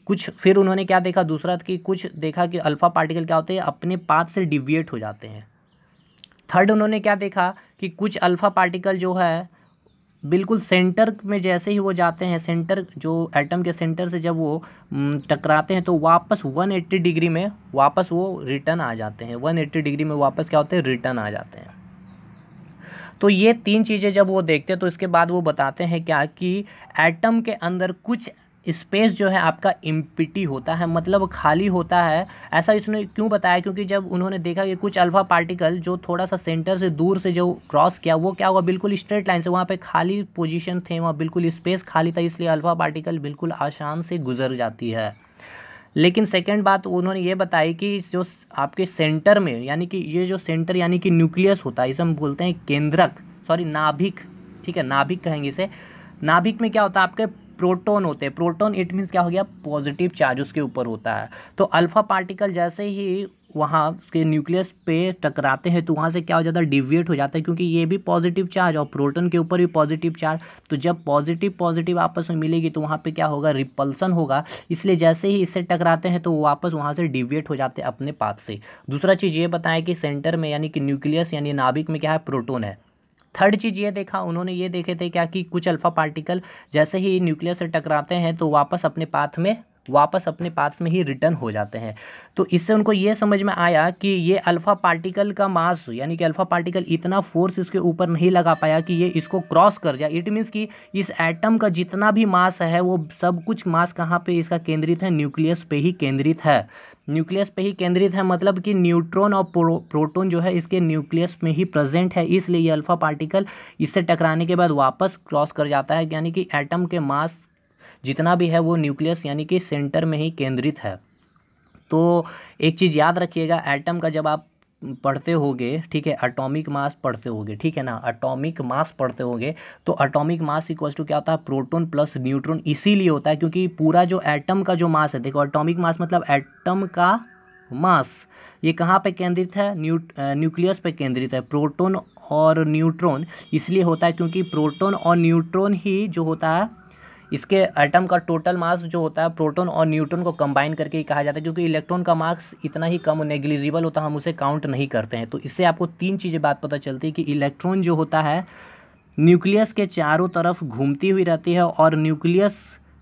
कुछ फिर उन्होंने क्या देखा दूसरा, कि कुछ देखा कि अल्फ़ा पार्टिकल क्या होते हैं, अपने पाथ से डिविएट हो जाते हैं। थर्ड उन्होंने क्या देखा कि कुछ अल्फ़ा पार्टिकल जो है बिल्कुल सेंटर में जैसे ही वो जाते हैं, सेंटर जो एटम के सेंटर से जब वो टकराते हैं, तो वापस 180 डिग्री में वापस वो रिटर्न आ जाते हैं। 180 डिग्री में वापस क्या होते हैं, रिटर्न आ जाते हैं। तो ये तीन चीज़ें जब वो देखते हैं, तो इसके बाद वो बताते हैं क्या कि एटम के अंदर कुछ स्पेस जो है आपका एम्प्टी होता है, मतलब खाली होता है। ऐसा इसने क्यों बताया, क्योंकि जब उन्होंने देखा कि कुछ अल्फ़ा पार्टिकल जो थोड़ा सा सेंटर से दूर से जो क्रॉस किया, वो क्या हुआ, बिल्कुल स्ट्रेट लाइन से, वहाँ पे खाली पोजीशन थे, वहाँ बिल्कुल स्पेस खाली था, इसलिए अल्फ़ा पार्टिकल बिल्कुल आसान से गुजर जाती है। लेकिन सेकेंड बात उन्होंने ये बताई कि जो आपके सेंटर में, यानी कि ये जो सेंटर यानी कि न्यूक्लियस होता है, इसे हम बोलते हैं केंद्रक, सॉरी नाभिक। ठीक है, नाभिक कहेंगे इसे। नाभिक में क्या होता है, आपके प्रोटॉन होते हैं। प्रोटॉन इट मीन्स क्या हो गया, पॉजिटिव चार्ज उसके ऊपर होता है। तो अल्फ़ा पार्टिकल जैसे ही वहाँ उसके न्यूक्लियस पे टकराते हैं, तो वहाँ से क्या हो जाता है, डिविएट हो जाता है, क्योंकि ये भी पॉजिटिव चार्ज और प्रोटॉन के ऊपर भी पॉजिटिव चार्ज। तो जब पॉजिटिव पॉजिटिव आपस में मिलेगी, तो वहाँ पे क्या होगा, रिपल्सन होगा। इसलिए जैसे ही इससे टकराते हैं, तो वो वापस वहाँ से डिविएट हो जाते हैं अपने पाथ से। दूसरा चीज़ ये बताया कि सेंटर में यानी कि न्यूक्लियस यानी नाभिक में क्या है, प्रोटॉन है। थर्ड चीज़ ये देखा उन्होंने, ये देखे थे क्या कि कुछ अल्फ़ा पार्टिकल जैसे ही न्यूक्लियस से टकराते हैं, तो वापस अपने पाथ में ही रिटर्न हो जाते हैं। तो इससे उनको ये समझ में आया कि ये अल्फ़ा पार्टिकल का मास, यानी कि अल्फ़ा पार्टिकल इतना फोर्स इसके ऊपर नहीं लगा पाया कि ये इसको क्रॉस कर जाए। इट मीन्स कि इस एटम का जितना भी मास है, वो सब कुछ मास कहाँ पे इसका केंद्रित है, न्यूक्लियस पे ही केंद्रित है। न्यूक्लियस पे ही केंद्रित है, मतलब कि न्यूट्रॉन और प्रोटॉन जो है इसके न्यूक्लियस में ही प्रेजेंट है, इसलिए ये अल्फ़ा पार्टिकल इससे टकराने के बाद वापस क्रॉस कर जाता है। यानी कि एटम के मास जितना भी है वो न्यूक्लियस यानी कि सेंटर में ही केंद्रित है। तो एक चीज़ याद रखिएगा, एटम का जब आप पढ़ते होगे, ठीक है, एटॉमिक मास पढ़ते होगे, ठीक है ना, एटॉमिक मास पढ़ते होगे, तो एटॉमिक मास इक्वल्स टू क्या होता है, प्रोटॉन प्लस न्यूट्रॉन। इसीलिए होता है क्योंकि पूरा जो एटम का जो मास है, देखो एटॉमिक मास मतलब एटम का मास ये कहाँ पे केंद्रित है, न्यूक्लियस पे केंद्रित है। प्रोटॉन और न्यूट्रॉन इसलिए होता है क्योंकि प्रोटॉन और न्यूट्रॉन ही जो होता है, इसके एटम का टोटल मास जो होता है प्रोटॉन और न्यूट्रॉन को कंबाइन करके ही कहा जाता है, क्योंकि इलेक्ट्रॉन का मास इतना ही कम नेग्लिजिबल होता है, हम उसे काउंट नहीं करते हैं। तो इससे आपको तीन चीज़ें बात पता चलती है कि इलेक्ट्रॉन जो होता है न्यूक्लियस के चारों तरफ घूमती हुई रहती है, और न्यूक्लियस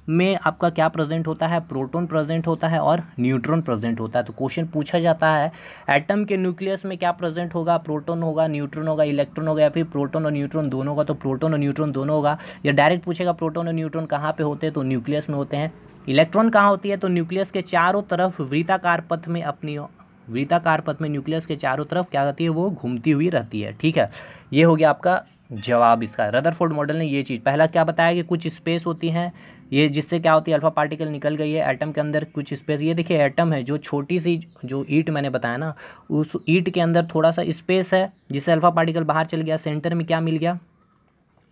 में आपका क्या प्रेजेंट होता है, प्रोटॉन प्रेजेंट होता है और न्यूट्रॉन प्रेजेंट होता है। तो क्वेश्चन पूछा जाता है एटम के न्यूक्लियस में क्या प्रेजेंट होगा, प्रोटॉन होगा, न्यूट्रॉन होगा, इलेक्ट्रॉन होगा, या फिर प्रोटॉन और न्यूट्रॉन दोनों होगा। तो प्रोटॉन और न्यूट्रॉन दोनों होगा। या डायरेक्ट पूछेगा प्रोटॉन और न्यूट्रॉन कहाँ पे होते हैं, तो न्यूक्लियस में होते हैं। इलेक्ट्रॉन कहाँ होती है, तो न्यूक्लियस के चारों तरफ वृत्ताकार पथ में, अपनी वृत्ताकार पथ में न्यूक्लियस के चारों तरफ क्या रहती है, वो घूमती हुई रहती है। ठीक है, ये हो गया आपका जवाब इसका। रदरफोर्ड मॉडल ने ये चीज़ पहला क्या बताया कि कुछ स्पेस होती हैं, ये जिससे क्या होती है, अल्फा पार्टिकल निकल गई है एटम के अंदर कुछ स्पेस। ये देखिए एटम है, जो छोटी सी जो ईंट मैंने बताया ना, उस ईंट के अंदर थोड़ा सा स्पेस है जिससे अल्फा पार्टिकल बाहर चल गया। सेंटर में क्या मिल गया,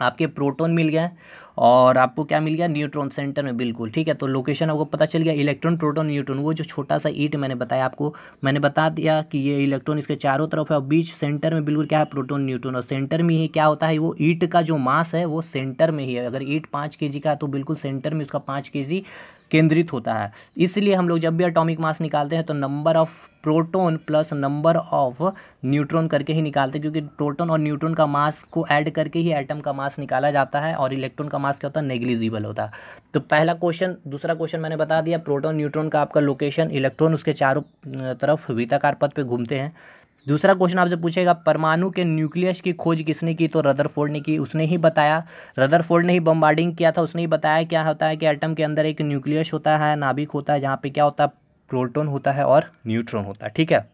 आपके प्रोटॉन मिल गया, और आपको क्या मिल गया, न्यूट्रॉन सेंटर में, बिल्कुल ठीक है। तो लोकेशन आपको पता चल गया, इलेक्ट्रॉन, प्रोटॉन, न्यूट्रॉन। वो जो छोटा सा ईंट मैंने बताया आपको, मैंने बता दिया कि ये इलेक्ट्रॉन इसके चारों तरफ है और बीच सेंटर में बिल्कुल क्या है, प्रोटॉन, न्यूट्रॉन। और सेंटर में ही क्या होता है, वो ईंट का जो मास है वो सेंटर में ही है। अगर ईंट 5 kg का है तो बिल्कुल सेंटर में उसका 5 kg केंद्रित होता है। इसलिए हम लोग जब भी एटॉमिक मास निकालते हैं तो number of proton plus number of neutron करके ही निकालते हैं, क्योंकि प्रोटॉन और न्यूट्रॉन का मास को ऐड करके ही एटम का मास निकाला जाता है, और इलेक्ट्रॉन का मास क्या होता है, नेग्लिजिबल होता है। तो पहला क्वेश्चन। दूसरा क्वेश्चन मैंने बता दिया, प्रोटॉन न्यूट्रॉन का आपका लोकेशन, इलेक्ट्रॉन उसके चारों तरफ वृत्ताकार पथ पे घूमते हैं। दूसरा क्वेश्चन आपसे पूछेगा परमाणु के न्यूक्लियस की खोज किसने की, तो रदरफोर्ड ने की, उसने ही बताया। रदरफोर्ड ने ही बम्बार्डिंग किया था, उसने ही बताया क्या होता है कि एटम के अंदर एक न्यूक्लियस होता है, नाभिक होता है, जहाँ पे क्या होता है, प्रोटॉन होता है और न्यूट्रॉन होता है। ठीक है।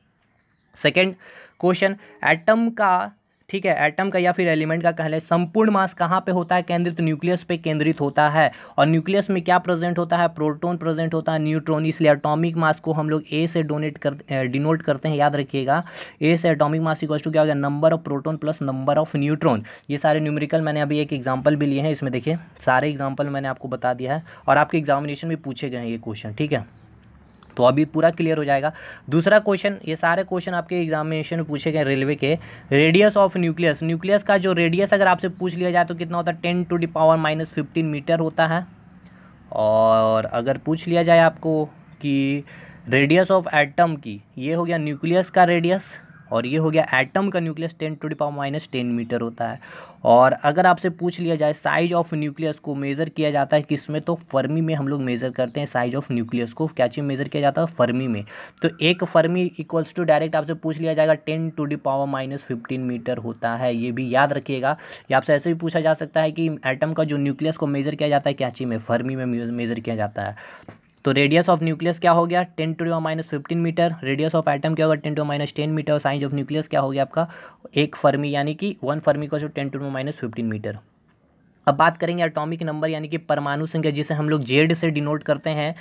सेकेंड क्वेश्चन, एटम का, ठीक है, एटम का या फिर एलिमेंट का कह लें, संपूर्ण मास कहाँ पे होता है, केंद्रित, न्यूक्लियस पे केंद्रित होता है। और न्यूक्लियस में क्या प्रेजेंट होता है, प्रोटॉन प्रेजेंट होता है, न्यूट्रॉन। इसलिए एटॉमिक मास को हम लोग ए से डिनोट करते हैं, याद रखिएगा। ए से एटॉमिक मास इक्वल टू क्या हो गया, number of proton plus number of neutron. ये सारे न्यूमेरिकल मैंने अभी एक एग्जाम्पल भी लिए हैं, इसमें देखिए सारे एग्जाम्पल मैंने आपको बता दिया है, और आपके एग्जामिनेशन में पूछे गए हैं ये क्वेश्चन। ठीक है, तो अभी पूरा क्लियर हो जाएगा। दूसरा क्वेश्चन, ये सारे क्वेश्चन आपके एग्जामिनेशन में पूछे गए रेलवे के। रेडियस ऑफ न्यूक्लियस, न्यूक्लियस का जो रेडियस अगर आपसे पूछ लिया जाए तो कितना होता है, 10⁻⁻15 मीटर होता है। और अगर पूछ लिया जाए आपको कि रेडियस ऑफ एटम की, ये हो गया न्यूक्लियस का रेडियस, और ये हो गया एटम का न्यूक्लियस, 10⁻10 मीटर होता है। और अगर आपसे पूछ लिया जाए साइज ऑफ न्यूक्लियस को मेज़र किया जाता है किस में, तो फर्मी में हम लोग मेज़र करते हैं साइज ऑफ न्यूक्लियस को। क्या चीज़ मेज़र किया जाता है, फर्मी में। तो एक फर्मी इक्वल्स टू, डायरेक्ट आपसे पूछ लिया जाएगा, 10⁻⁻15 मीटर होता है। ये भी याद रखिएगा। या आपसे ऐसे भी पूछा जा सकता है कि एटम का जो न्यूक्लियस को मेज़र किया जाता है क्या चीज़ में, फर्मी में मेज़र किया जाता है। तो रेडियस ऑफ न्यूक्लियस क्या हो गया, 10⁻15 मीटर। रेडियस ऑफ एटम क्या होगा, 10⁻10 मीटर। और साइज ऑफ न्यूक्लियस क्या हो गया आपका, एक फर्मी, यानी कि 1 फर्मी को 10⁻15 मीटर। अब बात करेंगे एटॉमिक नंबर यानी कि परमाणु संख्या, जिसे हम लोग जेड से डिनोट करते हैं।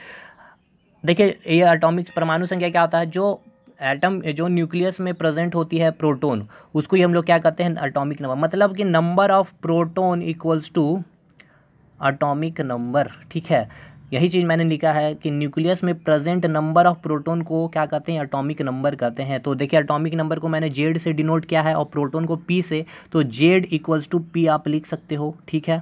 देखिए ये एटॉमिक परमाणु संख्या क्या होता है, जो एटम जो न्यूक्लियस में प्रेजेंट होती है प्रोटॉन, उसको ही हम लोग क्या कहते हैं, एटॉमिक नंबर। मतलब कि number of proton equals to atomic number. ठीक है, यही चीज़ मैंने लिखा है कि न्यूक्लियस में प्रेजेंट नंबर ऑफ प्रोटॉन को क्या कहते हैं, एटॉमिक नंबर कहते हैं। तो देखिए एटॉमिक नंबर को मैंने जेड से डिनोट किया है और प्रोटॉन को पी से, तो जेड इक्वल्स टू पी आप लिख सकते हो। ठीक है,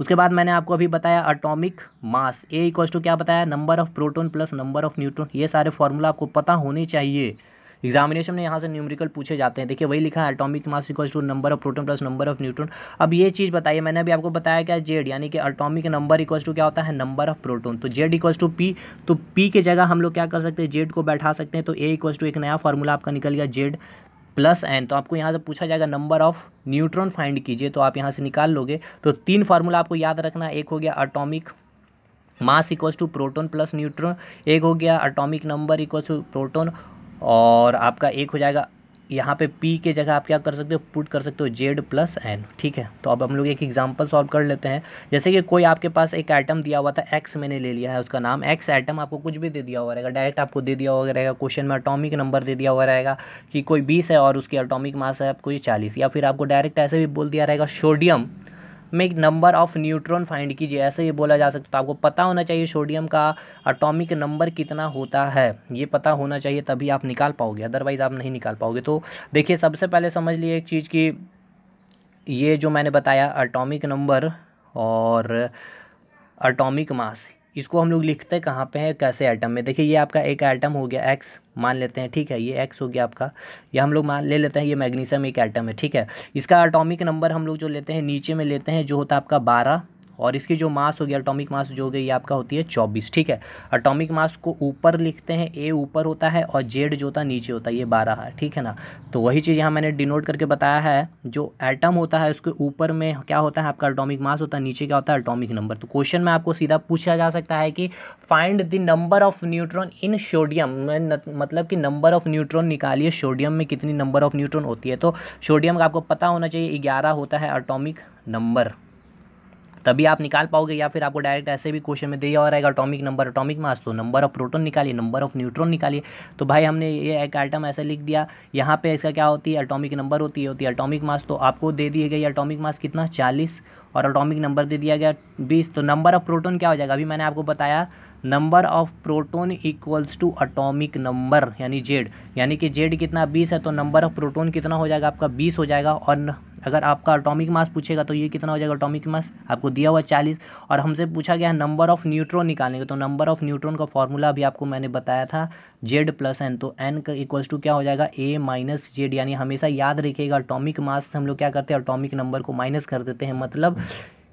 उसके बाद मैंने आपको अभी बताया atomic mass, A equals to क्या बताया, number of proton plus number of neutron. ये सारे फॉर्मूला आपको पता होने चाहिए, एग्जामिनेशन में यहाँ से न्यूमेरिकल पूछे जाते हैं। देखिए वही लिखा है, atomic mass equals to number of proton plus number of neutron. अब ये चीज़ बताइए, मैंने अभी आपको बताया क्या, जेड, यानी कि एटॉमिक नंबर इक्वल्स टू क्या होता है, नंबर ऑफ प्रोटॉन। तो जेड इक्वल्स टू पी, तो पी की जगह हम लोग क्या कर सकते हैं, जेड को बैठा सकते हैं। तो ए इक्वल्स टू एक नया फार्मूला आपका निकल गया, जेड प्लस एन। तो आपको यहाँ से पूछा जाएगा नंबर ऑफ न्यूट्रॉन फाइंड कीजिए, तो आप यहाँ से निकाल लोगे। तो 3 फार्मूला आपको याद रखना, एक हो गया atomic mass equals to proton plus neutron, एक हो गया atomic number equals to proton, और आपका एक हो जाएगा यहाँ पे P के जगह आप क्या कर सकते हो, पुट कर सकते हो जेड प्लस एन। ठीक है, तो अब हम लोग एक एग्जांपल सॉल्व कर लेते हैं। जैसे कि कोई आपके पास एक एटम दिया हुआ था एक्स, मैंने ले लिया है उसका नाम एक्स एटम, आपको कुछ भी दे दिया हुआ रहेगा, डायरेक्ट आपको दे दिया हुआ रहेगा, क्वेश्चन में एटॉमिक नंबर दे दिया हुआ रहेगा कि कोई 20 है और उसकी एटॉमिक मास है आपको ये 40, या फिर आपको डायरेक्ट ऐसे भी बोल दिया रहेगा सोडियम में नंबर ऑफ न्यूट्रॉन फाइंड कीजिए, ऐसे ये बोला जा सकता है। तो आपको पता होना चाहिए सोडियम का एटॉमिक नंबर कितना होता है, ये पता होना चाहिए, तभी आप निकाल पाओगे, अदरवाइज़ आप नहीं निकाल पाओगे। तो देखिए सबसे पहले समझ लिए एक चीज़ कि ये जो मैंने बताया एटॉमिक नंबर और एटॉमिक मास, इसको हम लोग लिखते कहाँ पे हैं, कैसे एटम में। देखिए ये आपका एक एटम हो गया एक्स मान लेते हैं, ठीक है, ये एक्स हो गया आपका, या हम लोग मान ले लेते हैं ये मैग्नीशियम एक एटम है, ठीक है। इसका एटॉमिक नंबर हम लोग जो लेते हैं नीचे में लेते हैं, जो होता है आपका 12, और इसकी जो मास हो गया एटॉमिक मास जो हो गई ये आपका होती है 24, ठीक है। एटॉमिक मास को ऊपर लिखते हैं, ए ऊपर होता है और जेड जो होता है नीचे होता है, ये 12 है, ठीक है ना। तो वही चीज़ यहाँ मैंने डिनोट करके बताया है, जो एटम होता है उसके ऊपर में क्या होता है आपका एटॉमिक मास होता है, नीचे क्या होता है एटॉमिक नंबर। तो क्वेश्चन में आपको सीधा पूछा जा सकता है कि find the number of neutron in sodium, मतलब कि नंबर ऑफ न्यूट्रॉन निकालिए, सोडियम में कितनी नंबर ऑफ न्यूट्रॉन होती है। तो सोडियम का आपको पता होना चाहिए 11 होता है एटॉमिक नंबर, तभी आप निकाल पाओगे। या फिर आपको डायरेक्ट ऐसे भी क्वेश्चन में दिया हुआ रहेगा एटॉमिक नंबर एटॉमिक मास, तो नंबर ऑफ प्रोटॉन निकालिए, नंबर ऑफ न्यूट्रॉन निकालिए। तो भाई हमने ये एक आइटम ऐसे लिख दिया, यहाँ पे इसका क्या होती है एटॉमिक नंबर होती है एटॉमिक मास, तो आपको दे दिए गई एटॉमिक मास कितना 40 और एटॉमिक नंबर दे दिया गया 20। तो नंबर ऑफ प्रोटॉन क्या हो जाएगा, अभी मैंने आपको बताया number of proton equals to atomic number यानी जेड, यानी कि जेड कितना 20 है, तो नंबर ऑफ प्रोटॉन कितना हो जाएगा आपका 20 हो जाएगा। और अगर आपका एटॉमिक मास पूछेगा तो ये कितना हो जाएगा एटॉमिक मास, आपको दिया हुआ 40, और हमसे पूछा गया नंबर ऑफ न्यूट्रॉन निकालने का, तो नंबर ऑफ न्यूट्रॉन का फॉर्मूला अभी आपको मैंने बताया था जेड प्लस एन, तो एन का इक्वल्स टू क्या हो जाएगा ए माइनस जेड, यानी हमेशा याद रखिएगा एटॉमिक मास से हम लोग क्या करते हैं एटॉमिक नंबर को माइनस कर देते हैं, मतलब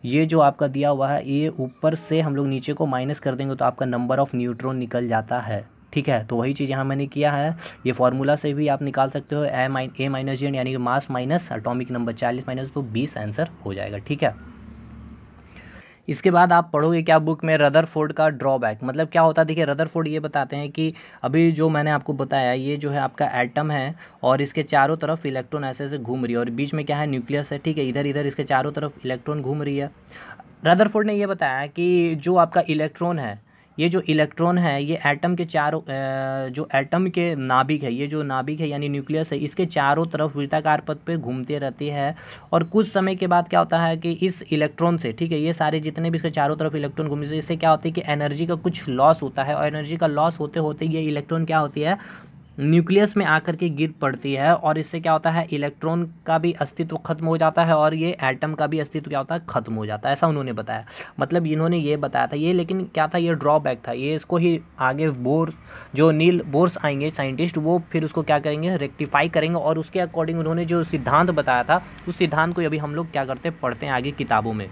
ये जो आपका दिया हुआ है ये ऊपर से हम लोग नीचे को माइनस कर देंगे तो आपका नंबर ऑफ न्यूट्रॉन निकल जाता है, ठीक है। तो वही चीज़ यहाँ मैंने किया है, ये फार्मूला से भी आप निकाल सकते हो ए माइनस जेड, यानी कि मास माइनस एटॉमिक नंबर 40 माइनस तो 20 आंसर हो जाएगा, ठीक है। इसके बाद आप पढ़ोगे क्या बुक में रदरफोर्ड का ड्रॉबैक, मतलब क्या होता है। देखिए रदरफोर्ड ये बताते हैं कि अभी जो मैंने आपको बताया ये जो है आपका एटम है और इसके चारों तरफ इलेक्ट्रॉन ऐसे ऐसे घूम रही है और बीच में क्या है न्यूक्लियस है, ठीक है, इधर इधर इसके चारों तरफ इलेक्ट्रॉन घूम रही है। रदरफोर्ड ने ये बताया कि जो आपका इलेक्ट्रॉन है, ये जो इलेक्ट्रॉन है ये एटम के चारों जो एटम के नाभिक है, ये जो नाभिक है यानी न्यूक्लियस है, इसके चारों तरफ वृत्ताकार पथ पे घूमते रहती है। और कुछ समय के बाद क्या होता है कि इस इलेक्ट्रॉन से, ठीक है, ये सारे जितने भी इसके चारों तरफ इलेक्ट्रॉन घूमने से इससे क्या होता है कि एनर्जी का कुछ लॉस होता है, और एनर्जी का लॉस होते होते ये इलेक्ट्रॉन क्या होती है न्यूक्लियस में आकर के गिर पड़ती है, और इससे क्या होता है इलेक्ट्रॉन का भी अस्तित्व खत्म हो जाता है और ये एटम का भी अस्तित्व क्या होता है खत्म हो जाता है, ऐसा उन्होंने बताया। मतलब इन्होंने ये बताया था ये, लेकिन क्या था ये ड्रॉबैक था, ये इसको ही आगे बोर जो नील बोर्स आएंगे साइंटिस्ट वो फिर उसको क्या करेंगे रेक्टिफाई करेंगे, और उसके अकॉर्डिंग उन्होंने जो सिद्धांत बताया था उस सिद्धांत को अभी हम लोग क्या करते पढ़ते हैं आगे किताबों में।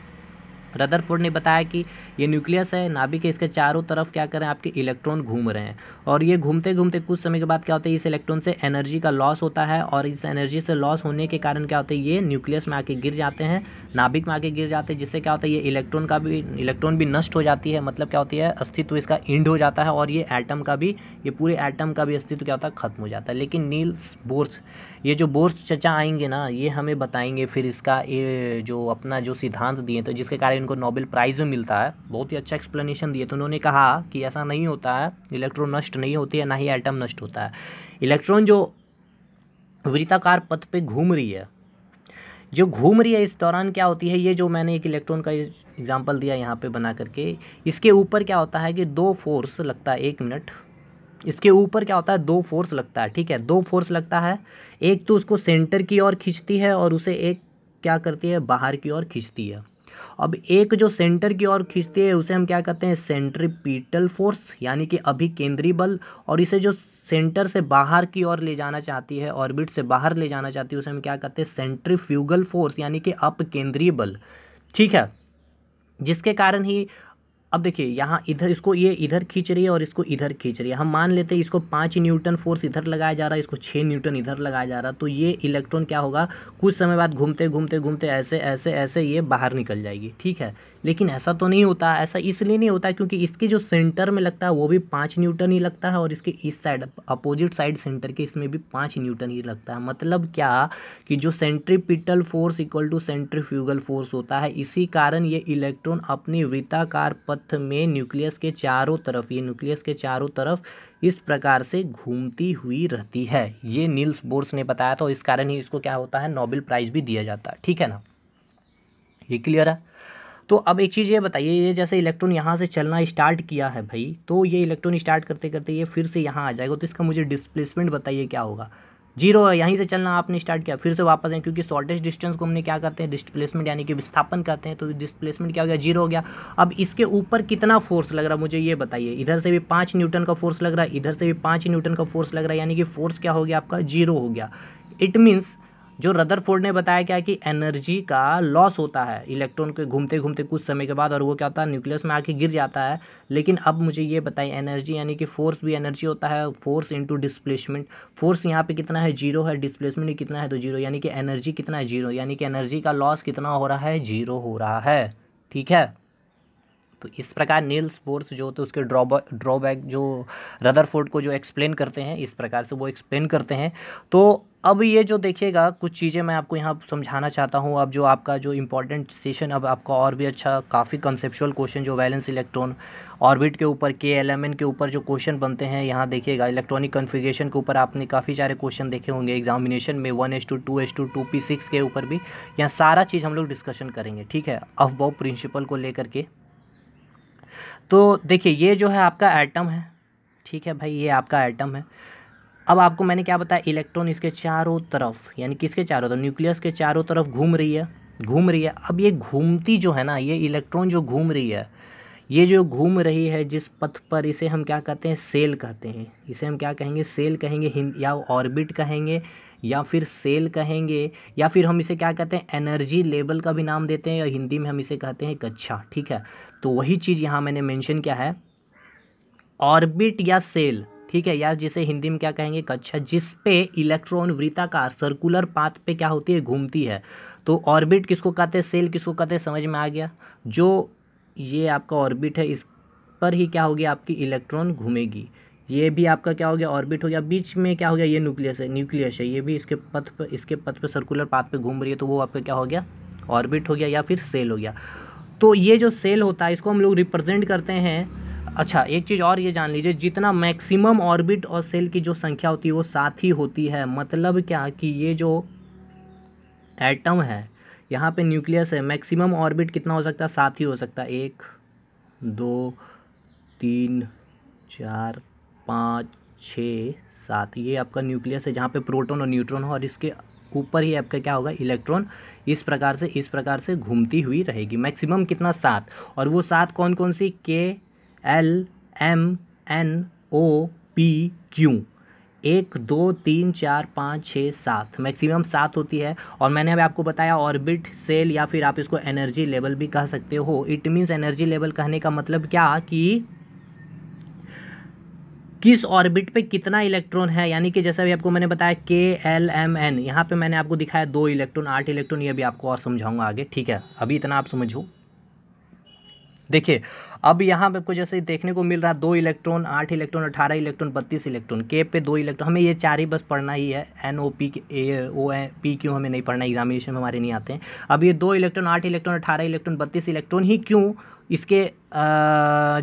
रदरफोर्ड ने बताया कि ये न्यूक्लियस है नाभिक के, इसके चारों तरफ क्या करें आपके इलेक्ट्रॉन घूम रहे हैं, और ये घूमते घूमते कुछ समय के बाद क्या होता है इस इलेक्ट्रॉन से एनर्जी का लॉस होता है, और इस एनर्जी से लॉस होने के कारण क्या होता है ये न्यूक्लियस में आके गिर जाते हैं, नाभिक में आके गिर जाते हैं, जिससे क्या होता है ये इलेक्ट्रॉन भी नष्ट हो जाती है, मतलब क्या होती है अस्तित्व इसका एंड हो जाता है, और ये एटम का भी ये पूरे एटम का भी अस्तित्व क्या होता है खत्म हो जाता है। लेकिन नील्स बोर्स, ये जो बोर्स चचा आएंगे ना ये हमें बताएंगे फिर इसका ये जो अपना जो सिद्धांत दिए तो जिसके कारण इनको नोबेल प्राइज़ भी मिलता है, बहुत ही अच्छा एक्सप्लेनेशन दिए। तो उन्होंने कहा कि ऐसा नहीं होता है, इलेक्ट्रॉन नष्ट नहीं होती है, ना ही एटम नष्ट होता है। इलेक्ट्रॉन जो वृत्ताकार पथ पे घूम रही है, जो घूम रही है इस दौरान क्या होती है, ये जो मैंने एक इलेक्ट्रॉन का एग्जांपल दिया यहाँ पे बना करके, इसके ऊपर क्या होता है कि दो फोर्स लगता है, एक मिनट, इसके ऊपर क्या होता है दो फोर्स लगता है, ठीक है, दो फोर्स लगता है, एक तो उसको सेंटर की ओर खींचती है और उसे एक क्या करती है बाहर की ओर खींचती है। अब एक जो सेंटर की ओर खींचती है उसे हम क्या कहते हैं सेंट्रीपिटल फोर्स यानी कि अभिकेंद्री बल, और इसे जो सेंटर से बाहर की ओर ले जाना चाहती है, ऑर्बिट से बाहर ले जाना चाहती है, उसे हम क्या कहते हैं सेंट्रीफ्यूगल फोर्स यानी कि अपकेंद्रीय बल, ठीक है, जिसके कारण ही अब देखिए यहाँ इधर इसको ये इधर खींच रही है और इसको इधर खींच रही है। हम मान लेते हैं इसको 5 न्यूटन फोर्स इधर लगाया जा रहा है, इसको 6 न्यूटन इधर लगाया जा रहा है, तो ये इलेक्ट्रॉन क्या होगा कुछ समय बाद घूमते घूमते घूमते ऐसे ऐसे ऐसे ये बाहर निकल जाएगी, ठीक है। लेकिन ऐसा तो नहीं होता, ऐसा इसलिए नहीं होता क्योंकि इसके जो सेंटर में लगता है वो भी 5 न्यूटन ही लगता है, और इसके इस साइड अपोजिट साइड सेंटर के इसमें भी 5 न्यूटन ही लगता है। मतलब क्या कि जो centripetal force equal to centrifugal force होता है, इसी कारण ये इलेक्ट्रॉन अपनी वृत्ताकार पथ में न्यूक्लियस के चारों तरफ, ये न्यूक्लियस के चारों तरफ इस प्रकार से घूमती हुई रहती है। ये नील्स बोर्स ने बताया, तो इस कारण ही इसको क्या होता है नोबेल प्राइज़ भी दिया जाता है, ठीक है ना। ये क्लियर है। तो अब एक चीज़ ये बताइए, ये जैसे इलेक्ट्रॉन यहाँ से चलना स्टार्ट किया है भाई, तो ये इलेक्ट्रॉन स्टार्ट करते करते ये फिर से यहाँ आ जाएगा, तो इसका मुझे डिस्प्लेसमेंट बताइए क्या होगा। जीरो है, यहीं से चलना आपने स्टार्ट किया, फिर से वापस आए, क्योंकि शॉर्टेस्ट डिस्टेंस को हमने क्या कहते हैं, डिस्प्लेसमेंट यानी कि विस्थापन कहते हैं। तो डिस्प्लेसमेंट क्या हो गया, जीरो हो गया। अब इसके ऊपर कितना फोर्स लग रहा है मुझे ये बताइए। इधर से भी 5 न्यूटन का फोर्स लग रहा है, इधर से भी 5 न्यूटन का फोर्स लग रहा है, यानी कि फोर्स क्या हो गया आपका, जीरो हो गया। इट मीन्स जो रदरफोर्ड ने बताया क्या कि एनर्जी का लॉस होता है इलेक्ट्रॉन के घूमते घूमते कुछ समय के बाद, और वो क्या होता है, न्यूक्लियस में आके गिर जाता है। लेकिन अब मुझे ये बताइए, एनर्जी यानी कि फोर्स भी एनर्जी होता है, फोर्स इनटू डिस्प्लेसमेंट। फोर्स यहाँ पे कितना है, जीरो है, डिस्प्लेसमेंट कितना है, तो जीरो, यानी कि एनर्जी कितना है, जीरो, यानी कि एनर्जी का लॉस कितना हो रहा है, जीरो हो रहा है। ठीक है, तो इस प्रकार नील्स बोर्स जो होते हैं उसके ड्रॉबैक जो रदरफोर्ड को जो एक्सप्लेन करते हैं, इस प्रकार से वो एक्सप्लेन करते हैं। तो अब ये जो देखिएगा कुछ चीज़ें मैं आपको यहाँ समझाना चाहता हूँ। अब जो आपका जो इम्पोर्टेंट सेशन, अब आपका और भी अच्छा काफ़ी कंसेप्चुअल क्वेश्चन जो वैलेंस इलेक्ट्रॉन ऑर्बिट के ऊपर, KLMN के ऊपर जो क्वेश्चन बनते हैं, यहाँ देखिएगा इलेक्ट्रॉनिक कन्फिगरेशन के ऊपर आपने काफ़ी सारे क्वेश्चन देखे होंगे एग्जामिनेशन में, 1:2, 2:2, 2p6 के ऊपर भी यहाँ सारा चीज़ हम लोग डिस्कशन करेंगे। ठीक है, अफबाउ प्रिंसिपल को लेकर के। तो देखिए ये जो है आपका एटम है, ठीक है भाई, ये आपका एटम है। अब आपको मैंने क्या बताया, इलेक्ट्रॉन इसके चारों तरफ, यानी किसके चारों तरफ, न्यूक्लियस के चारों तरफ घूम रही है। अब ये घूमती जो है ना, ये इलेक्ट्रॉन जो घूम रही है, ये जो घूम रही है जिस पथ पर, इसे हम क्या कहते हैं, सेल कहते हैं। इसे हम क्या कहेंगे, सेल कहेंगे, या ऑर्बिट कहेंगे, या फिर सेल कहेंगे, या फिर हम इसे क्या कहते हैं, एनर्जी लेवल का भी नाम देते हैं, या हिंदी में हम इसे कहते हैं कक्षा। ठीक है, तो वही चीज़ यहाँ मैंने मेंशन किया है, ऑर्बिट या सेल। ठीक है, या जिसे हिंदी में क्या कहेंगे, कक्षा, जिस पे इलेक्ट्रॉन वृत्ताकार सर्कुलर पाथ पे क्या होती है, घूमती है। तो ऑर्बिट किसको कहते हैं, सेल किसको कहते हैं, समझ में आ गया। जो ये आपका ऑर्बिट है, इस पर ही क्या होगी, आपकी इलेक्ट्रॉन घूमेगी। ये भी आपका क्या हो गया, ऑर्बिट हो गया। बीच में क्या हो गया, ये न्यूक्लियस है, ये भी इसके पथ पे सर्कुलर पाथ पे घूम रही है, तो वो आपका क्या हो गया, ऑर्बिट हो गया या फिर सेल हो गया। तो ये जो सेल होता है इसको हम लोग रिप्रेजेंट करते हैं। अच्छा, एक चीज़ और ये जान लीजिए, जितना मैक्सिमम ऑर्बिट और सेल की जो संख्या होती है वो साथ ही होती है। मतलब क्या कि ये जो एटम है, यहाँ पे न्यूक्लियस है, मैक्सिमम ऑर्बिट कितना हो सकता है, साथ ही हो सकता है, 1 2 3 4 5 6 7। ये आपका न्यूक्लियस है जहाँ पे प्रोटॉन और न्यूट्रॉन हो, और इसके ऊपर ही आपका क्या होगा, इलेक्ट्रॉन इस प्रकार से घूमती हुई रहेगी। मैक्सिमम कितना, 7। और वो 7 कौन कौन सी, KLMNOPQ, 1 2 3 4 5 6 7, मैक्सिमम 7 होती है। और मैंने अभी आपको बताया ऑर्बिट, सेल, या फिर आप इसको एनर्जी लेवल भी कह सकते हो। इट मीन्स एनर्जी लेवल कहने का मतलब क्या कि किस ऑर्बिट पे कितना इलेक्ट्रॉन है, यानी कि जैसा भी आपको मैंने बताया KLMN, यहाँ पे मैंने आपको दिखाया 2 इलेक्ट्रॉन 8 इलेक्ट्रॉन, ये भी आपको और समझाऊंगा आगे। ठीक है, अभी इतना आप समझो। देखिए अब यहाँ पे आपको जैसे देखने को मिल रहा है 2 electron 8 electron 18 electron 32 electron, K पे 2 इलेक्ट्रॉन, हमें ये 4 ही बस पढ़ना ही है। NOPQ हमें नहीं पढ़ना, एग्जामिनेशन में हमारे नहीं आते हैं। अब ये 2 इलेक्ट्रॉन 8 इलेक्ट्रॉन 18 इलेक्ट्रॉन 32 इलेक्ट्रॉन ही क्यों इसके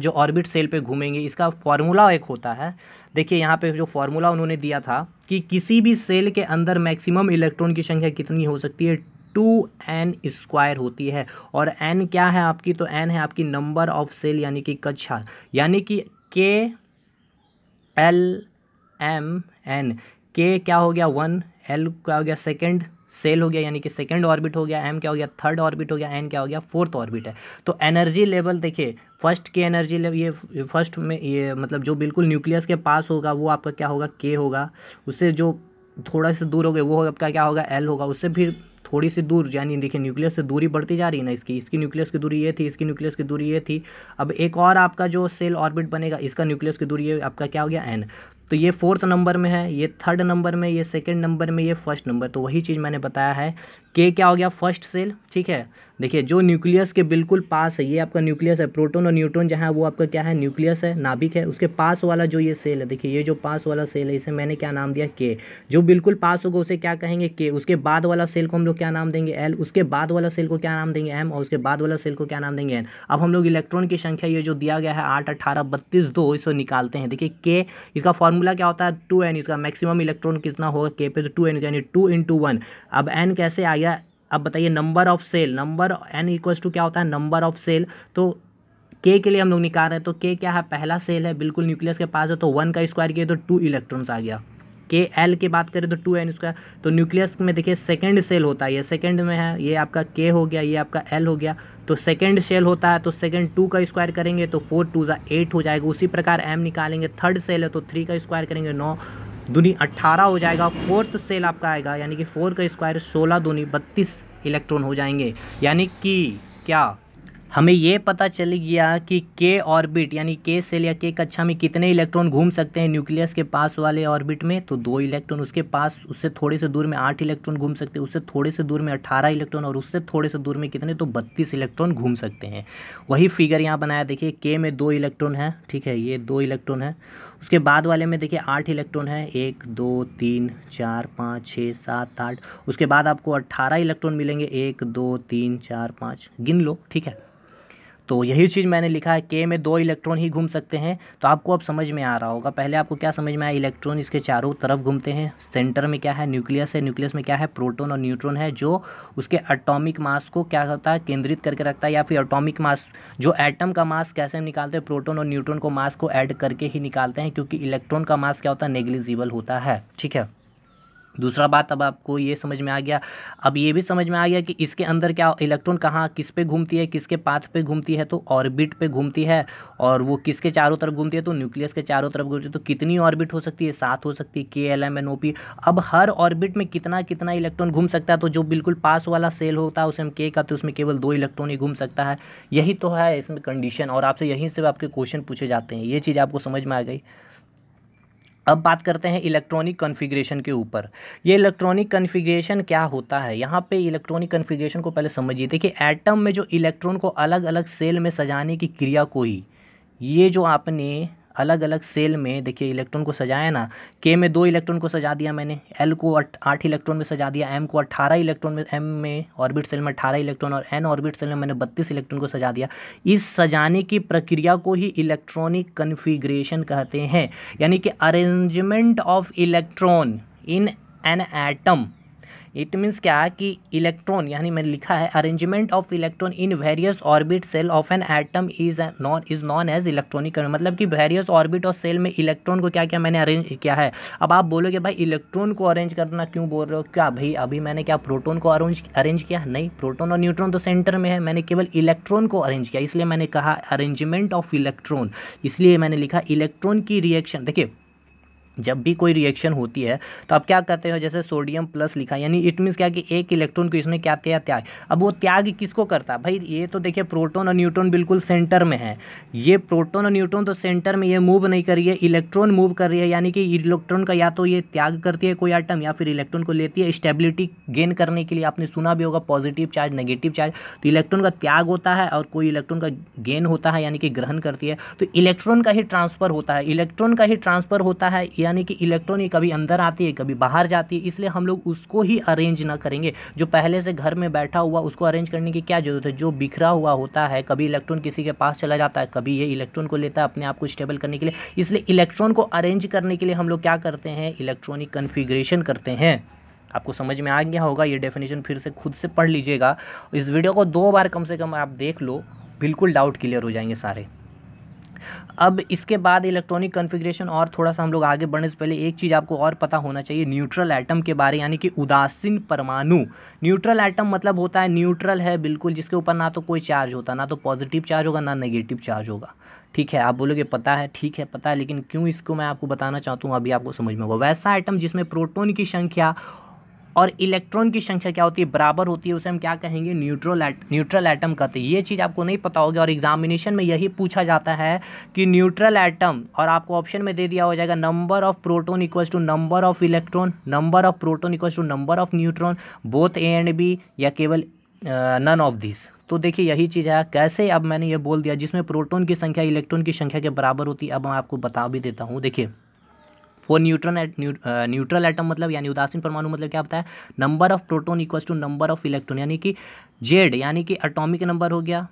जो ऑर्बिट सेल पे घूमेंगे, इसका फॉर्मूला एक होता है। देखिए यहाँ पे जो फॉर्मूला उन्होंने दिया था कि किसी भी सेल के अंदर मैक्सिमम इलेक्ट्रॉन की संख्या कितनी हो सकती है, 2n² होती है। और n क्या है आपकी, तो n है आपकी नंबर ऑफ सेल यानी कि कक्षा, यानी कि KLMN, K क्या हो गया 1, L क्या हो गया सेकंड सेल हो गया यानी कि सेकंड ऑर्बिट हो गया, M क्या हो गया थर्ड ऑर्बिट हो गया, N क्या हो गया फोर्थ ऑर्बिट है। तो एनर्जी लेवल देखिए, फर्स्ट के एनर्जी लेवल, ये फर्स्ट में ये मतलब जो बिल्कुल न्यूक्लियस के पास होगा वो आपका क्या होगा, K होगा। उससे जो थोड़ा सा दूर हो गए वो आपका क्या होगा, L होगा। उससे फिर थोड़ी सी दूर, यानी देखिए न्यूक्लियस से दूरी बढ़ती जा रही है ना, इसकी न्यूक्लियस की दूरी ये थी, इसकी न्यूक्लियस की दूरी ये थी। अब एक और आपका जो सेल ऑर्बिट बनेगा, इसका न्यूक्लियस की दूरी ये आपका क्या हो गया N। तो ये फोर्थ नंबर में है, ये थर्ड नंबर में, ये सेकंड नंबर में, ये फर्स्ट नंबर। तो वही चीज़ मैंने बताया है, K क्या हो गया फर्स्ट सेल। ठीक है, देखिए जो न्यूक्लियस के बिल्कुल पास है, ये आपका न्यूक्लियस है, प्रोटॉन और न्यूट्रॉन जहाँ वो आपका क्या है, न्यूक्लियस है, नाभिक है। उसके पास वाला जो ये सेल है, देखिए ये जो पास वाला सेल है, इसे मैंने क्या नाम दिया, K। जो बिल्कुल पास होगा उसे क्या कहेंगे, K। उसके बाद वाला सेल को हम लोग क्या नाम देंगे, L। उसके बाद वाला सेल को क्या नाम देंगे, M। और उसके बाद वाला सेल को क्या नाम देंगे, N। अब हम लोग इलेक्ट्रॉन की संख्या ये जो दिया गया है 8 18 32 2, इसको निकालते हैं। देखिए K, इसका फॉर्मूला क्या होता है 2n, इसका मैक्सिमम इलेक्ट्रॉन कितना होगा K पे, तो 2n यानी 2 × 1। अब N कैसे आ गया, अब बताइए number of shell, number n equals to क्या होता है, नंबर ऑफ सेल। तो के लिए हम लोग निकाल रहे हैं, तो के क्या है, पहला सेल है, बिल्कुल न्यूक्लियस के पास है, तो 1 का स्क्वायर किया तो 2 इलेक्ट्रॉन्स आ गया। के एल की बात करें तो 2n स्क्वायर। तो न्यूक्लियस में देखिए सेकंड सेल होता है, ये सेकंड में है, ये आपका के हो गया, ये आपका एल हो गया। तो सेकंड सेल होता है, तो सेकंड 2 का स्क्वायर करेंगे तो 4 2 8 हो जाएगा। उसी प्रकार एम निकालेंगे, थर्ड सेल है तो 3 का स्क्वायर करेंगे 9 दूनी 18 हो जाएगा। फोर्थ सेल आपका आएगा, यानी कि 4 का स्क्वायर 16 दूनी 32 इलेक्ट्रॉन हो जाएंगे। यानी कि क्या हमें ये पता चल गया कि के ऑर्बिट यानी के सेल या के कक्षा में कितने इलेक्ट्रॉन घूम सकते हैं न्यूक्लियस के पास वाले ऑर्बिट में, तो 2 इलेक्ट्रॉन। उसके पास उससे थोड़े से दूर में 8 इलेक्ट्रॉन घूम सकते हैं, उससे थोड़े से दूर में 18 इलेक्ट्रॉन, और उससे थोड़े से दूर में कितने, तो 32 इलेक्ट्रॉन घूम सकते हैं। वही फिगर यहाँ बनाया, देखिए के में 2 इलेक्ट्रॉन है, ठीक है, ये 2 इलेक्ट्रॉन है। उसके बाद वाले में देखिए 8 इलेक्ट्रॉन है, 1 2 3 4 5 6 7 8। उसके बाद आपको 18 इलेक्ट्रॉन मिलेंगे, 1 2 3 4 5, गिन लो, ठीक है। तो यही चीज़ मैंने लिखा है, के में 2 इलेक्ट्रॉन ही घूम सकते हैं। तो आपको अब समझ में आ रहा होगा, पहले आपको क्या समझ में आया, इलेक्ट्रॉन इसके चारों तरफ घूमते हैं। सेंटर में क्या है, न्यूक्लियस है, न्यूक्लियस में क्या है, प्रोटॉन और न्यूट्रॉन है, जो उसके एटॉमिक मास को क्या होता है, केंद्रित करके रखता है। या फिर एटॉमिक मास, जो एटम का मास कैसे हम निकालते हैं, प्रोटॉन और न्यूट्रॉन को मास को ऐड करके ही निकालते हैं, क्योंकि इलेक्ट्रॉन का मास क्या होता है, नेग्लिजिबल होता है, ठीक है। दूसरा बात, अब आपको ये समझ में आ गया। अब ये भी समझ में आ गया कि इसके अंदर क्या इलेक्ट्रॉन कहाँ किस पे घूमती है, किसके पाथ पे घूमती है, तो ऑर्बिट पे घूमती है। और वो किसके चारों तरफ घूमती है, तो न्यूक्लियस के चारों तरफ घूमती है। तो कितनी ऑर्बिट हो सकती है, 7 हो सकती है, K L M N O P. अब हर ऑर्बिट में कितना कितना इलेक्ट्रॉन घूम सकता है, तो जो बिल्कुल पास वाला सेल होता है उसे हम के कहते हैं, उसमें केवल 2 इलेक्ट्रॉन ही घूम सकता है। यही तो है इसमें कंडीशन, और आपसे यहीं से आपके क्वेश्चन पूछे जाते हैं। ये चीज़ आपको समझ में आ गई। अब बात करते हैं इलेक्ट्रॉनिक कॉन्फ़िगरेशन के ऊपर। ये इलेक्ट्रॉनिक कॉन्फ़िगरेशन क्या होता है, यहाँ पे इलेक्ट्रॉनिक कॉन्फ़िगरेशन को पहले समझिए। देखिए एटम में जो इलेक्ट्रॉन को अलग अलग सेल में सजाने की क्रिया को ही, ये जो आपने अलग अलग सेल में देखिए इलेक्ट्रॉन को सजाया ना, के में 2 इलेक्ट्रॉन को सजा दिया मैंने, एल को 8 इलेक्ट्रॉन में सजा दिया, एम को 18 इलेक्ट्रॉन में, एम में ऑर्बिट सेल में 18 इलेक्ट्रॉन, और एन ऑर्बिट सेल में मैंने 32 इलेक्ट्रॉन को सजा दिया। इस सजाने की प्रक्रिया को ही इलेक्ट्रॉनिक कॉन्फ़िगरेशन कहते हैं, यानी कि arrangement of electron in an atom. It means क्या कि इलेक्ट्रॉन, यानी मैंने लिखा है arrangement of electron in various orbit shell of an atom is known as electronic, मतलब कि वेरियस ऑर्बिट और सेल में इलेक्ट्रॉन को क्या क्या मैंने अरेंज किया है। अब आप बोलोगे भाई इलेक्ट्रॉन को अरेंज करना क्यों बोल रहे हो, क्या भाई अभी मैंने क्या प्रोटॉन को अरेंज किया, नहीं, प्रोटॉन और न्यूट्रॉन तो सेंटर में है, मैंने केवल इलेक्ट्रॉन को अरेंज किया, इसलिए मैंने कहा अरेंजमेंट ऑफ इलेक्ट्रॉन, इसलिए मैंने लिखा इलेक्ट्रॉन की रिएक्शन। देखिए जब भी कोई रिएक्शन होती है तो आप क्या करते हो, जैसे सोडियम प्लस लिखा, यानी इट मीन्स क्या कि एक इलेक्ट्रॉन को इसने क्या किया, त्याग। अब वो त्याग किसको करता है भाई, ये तो देखिए प्रोटॉन और न्यूट्रॉन बिल्कुल सेंटर में है, ये प्रोटॉन और न्यूट्रॉन तो सेंटर में, ये मूव नहीं कर रही है, इलेक्ट्रॉन मूव कर रही है। यानी कि इलेक्ट्रॉन का या तो ये त्याग करती है कोई एटम, या फिर इलेक्ट्रॉन को लेती है स्टेबिलिटी गेन करने के लिए। आपने सुना भी होगा पॉजिटिव चार्ज नेगेटिव चार्ज, तो इलेक्ट्रॉन का त्याग होता है और कोई इलेक्ट्रॉन का गेन होता है, यानी कि ग्रहण करती है। तो इलेक्ट्रॉन का ही ट्रांसफर होता है, इलेक्ट्रॉन का ही ट्रांसफर होता है, यानी कि इलेक्ट्रॉन कभी अंदर आती है कभी बाहर जाती है, इसलिए हम लोग उसको ही अरेंज ना करेंगे। जो पहले से घर में बैठा हुआ उसको अरेंज करने की क्या जरूरत है, जो बिखरा हुआ होता है, कभी इलेक्ट्रॉन किसी के पास चला जाता है, कभी ये इलेक्ट्रॉन को लेता है अपने आप को स्टेबल करने के लिए, इसलिए इलेक्ट्रॉन को अरेंज करने के लिए हम लोग क्या करते हैं, इलेक्ट्रॉनिक कॉन्फ़िगरेशन करते हैं। आपको समझ में आ गया होगा, ये डेफिनेशन फिर से खुद से पढ़ लीजिएगा, इस वीडियो को 2 बार कम से कम आप देख लो, बिल्कुल डाउट क्लियर हो जाएंगे सारे। अब इसके बाद इलेक्ट्रॉनिक कॉन्फ़िगरेशन, और थोड़ा सा हम लोग आगे बढ़ने से पहले एक चीज़ आपको और पता होना चाहिए न्यूट्रल एटम के बारे, यानी कि उदासीन परमाणु। न्यूट्रल एटम मतलब होता है न्यूट्रल है बिल्कुल, जिसके ऊपर ना तो कोई चार्ज होता, ना तो पॉजिटिव चार्ज होगा ना नेगेटिव चार्ज होगा, ठीक है। आप बोलोगे पता है, ठीक है पता है, लेकिन क्यों इसको मैं आपको बताना चाहता हूँ, अभी आपको समझ में होगा। वैसा एटम जिसमें प्रोटॉन की संख्या और इलेक्ट्रॉन की संख्या क्या होती है, बराबर होती है, उसे हम क्या कहेंगे, न्यूट्रल एटम कहते हैं। ये चीज़ आपको नहीं पता होगी, और एग्जामिनेशन में यही पूछा जाता है कि न्यूट्रल एटम, और आपको ऑप्शन में दे दिया हो जाएगा number of proton equals to number of electron, number of proton equals to number of neutron, both A and B, या केवल नन ऑफ दिस। तो देखिए यही चीज़ है, कैसे अब मैंने ये बोल दिया, जिसमें प्रोटॉन की संख्या इलेक्ट्रॉन की संख्या के बराबर होती है। अब मैं आपको बता भी देता हूँ, देखिए वो न्यूट्रल एटम मतलब यानी उदासीन परमाणु मतलब क्या होता है, number of proton equals to number of electron, यानी कि जेड यानी कि एटॉमिक नंबर हो गया।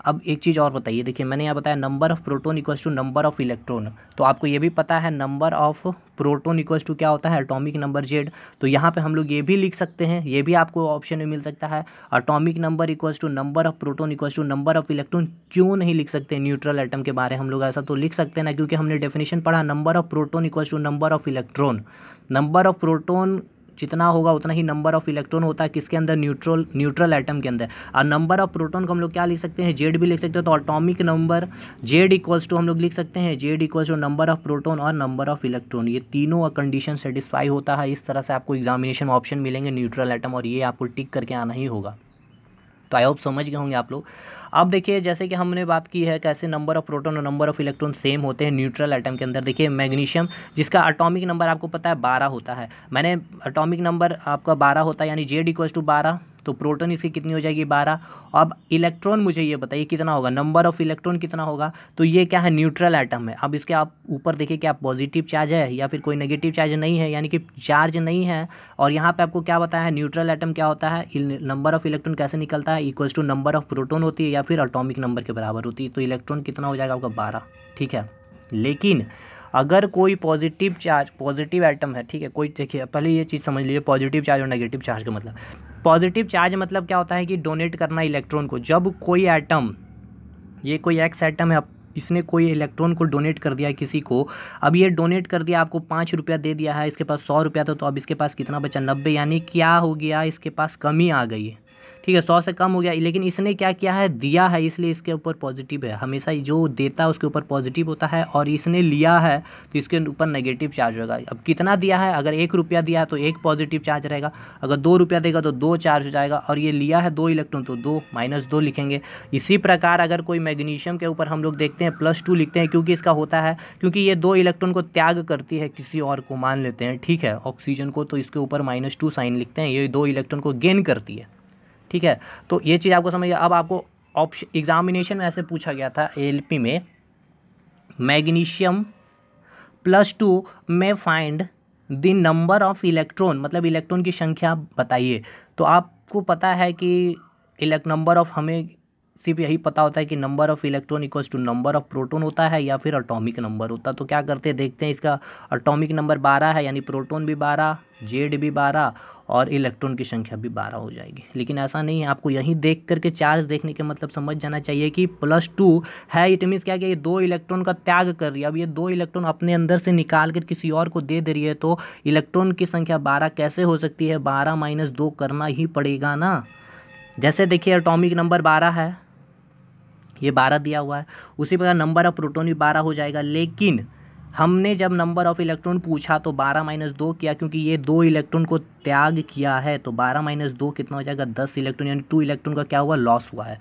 अब एक चीज़ और बताइए, देखिए मैंने यहाँ बताया number of proton equals to number of electron, तो आपको ये भी पता है number of proton equals to क्या होता है, एटॉमिक नंबर जेड। तो यहाँ पे हम लोग ये भी लिख सकते हैं, ये भी आपको ऑप्शन में मिल सकता है, atomic number equals to number of proton equals to number of electron. क्यों नहीं लिख सकते न्यूट्रल एटम के बारे हम लोग, ऐसा तो लिख सकते हैं ना, क्योंकि हमने डेफिनेशन पढ़ा number of proton equals to number of electron. Number of proton जितना होगा उतना ही नंबर ऑफ इलेक्ट्रॉन होता है किसके अंदर, न्यूट्रल एटम के अंदर। और नंबर ऑफ प्रोटॉन को हम लोग क्या लिख सकते हैं, जेड भी लिख सकते हैं। तो atomic number Z equals to हम लोग लिख सकते हैं Z equals to number of proton और नंबर ऑफ इलेक्ट्रॉन। ये तीनों कंडीशन सेटिस्फाई होता है। इस तरह से आपको एग्जामिनेशन में ऑप्शन मिलेंगे न्यूट्रल एटम, और ये आपको टिक करके आना ही होगा। तो आई होप समझ गए होंगे आप लोग। अब देखिए जैसे कि हमने बात की है कैसे नंबर ऑफ प्रोटॉन और नंबर ऑफ इलेक्ट्रॉन सेम होते हैं न्यूट्रल एटम के अंदर। देखिए मैग्नीशियम जिसका एटॉमिक नंबर आपको पता है 12 होता है, मैंने एटॉमिक नंबर आपका 12 होता है, यानी जेड इक्वल्स टू 12, तो प्रोटॉन इसकी कितनी हो जाएगी 12। अब इलेक्ट्रॉन मुझे ये बताइए कितना होगा, नंबर ऑफ इलेक्ट्रॉन कितना होगा। तो ये क्या है, न्यूट्रल एटम है। अब इसके आप ऊपर देखिए क्या पॉजिटिव चार्ज है या फिर कोई नेगेटिव चार्ज नहीं है, यानी कि चार्ज नहीं है। और यहाँ पे आपको क्या बताया है, न्यूट्रल एटम क्या होता है, नंबर ऑफ इलेक्ट्रॉन कैसे निकलता है, equals to number of proton होती है या फिर एटॉमिक नंबर के बराबर होती है। तो इलेक्ट्रॉन कितना हो जाएगा आपका 12, ठीक है। लेकिन अगर कोई पॉजिटिव चार्ज, पॉजिटिव एटम है, ठीक है, कोई देखिए पहले ये चीज़ समझ लीजिए पॉजिटिव चार्ज और नेगेटिव चार्ज का मतलब। पॉजिटिव चार्ज मतलब क्या होता है कि डोनेट करना इलेक्ट्रॉन को। जब कोई एटम, ये कोई एक्स एटम है, इसने कोई इलेक्ट्रॉन को डोनेट कर दिया किसी को, अब ये डोनेट कर दिया, आपको 5 रुपया दे दिया है, इसके पास 100 रुपया था, तो अब इसके पास कितना बचा 90, यानी क्या हो गया, इसके पास कमी आ गई है, ठीक है, 100 से कम हो गया। लेकिन इसने क्या किया है, दिया है, इसलिए इसके ऊपर पॉजिटिव है। हमेशा जो देता है उसके ऊपर पॉजिटिव होता है, और इसने लिया है तो इसके ऊपर नेगेटिव चार्ज होगा। अब कितना दिया है, अगर 1 रुपया दिया है तो 1 पॉजिटिव चार्ज रहेगा, अगर 2 रुपया देगा तो 2 चार्ज हो जाएगा, और ये लिया है 2 इलेक्ट्रॉन तो 2 -2 लिखेंगे। इसी प्रकार अगर कोई मैग्नीशियम के ऊपर हम लोग देखते हैं +2 लिखते हैं, क्योंकि इसका होता है, क्योंकि ये 2 इलेक्ट्रॉन को त्याग करती है किसी और को, मान लेते हैं, ठीक है, ऑक्सीजन को, तो इसके ऊपर -2 साइन लिखते हैं। ये 2 इलेक्ट्रॉन को गेन करती है, ठीक है। तो ये चीज़ आपको समझ गया। अब आपको ऑप्शन एग्जामिनेशन में ऐसे पूछा गया था एलपी में, मैग्नीशियम +2 में find the number of electron, मतलब इलेक्ट्रॉन की संख्या बताइए। तो आपको पता है कि नंबर ऑफ, हमें सिर्फ यही पता होता है कि number of electron equals to number of proton होता है या फिर एटॉमिक नंबर होता है। तो क्या करते हैं, देखते हैं, इसका एटॉमिक नंबर 12 है, यानी प्रोटॉन भी 12, जेड भी 12 और इलेक्ट्रॉन की संख्या भी 12 हो जाएगी। लेकिन ऐसा नहीं है, आपको यहीं देख करके चार्ज देखने के मतलब समझ जाना चाहिए कि +2 है, इट मीन्स क्या कि ये 2 इलेक्ट्रॉन का त्याग कर रही है। अब ये 2 इलेक्ट्रॉन अपने अंदर से निकाल कर किसी और को दे रही है, तो इलेक्ट्रॉन की संख्या 12 कैसे हो सकती है, 12 - 2 करना ही पड़ेगा ना। जैसे देखिए एटॉमिक नंबर 12 है, ये 12 दिया हुआ है, उसी प्रकार नंबर ऑफ प्रोटॉन भी 12 हो जाएगा। लेकिन हमने जब नंबर ऑफ इलेक्ट्रॉन पूछा तो 12 - 2 किया, क्योंकि ये 2 इलेक्ट्रॉन को त्याग किया है, तो 12 - 2 कितना हो जाएगा, 10 इलेक्ट्रॉन, यानी 2 इलेक्ट्रॉन का क्या हुआ, लॉस हुआ है।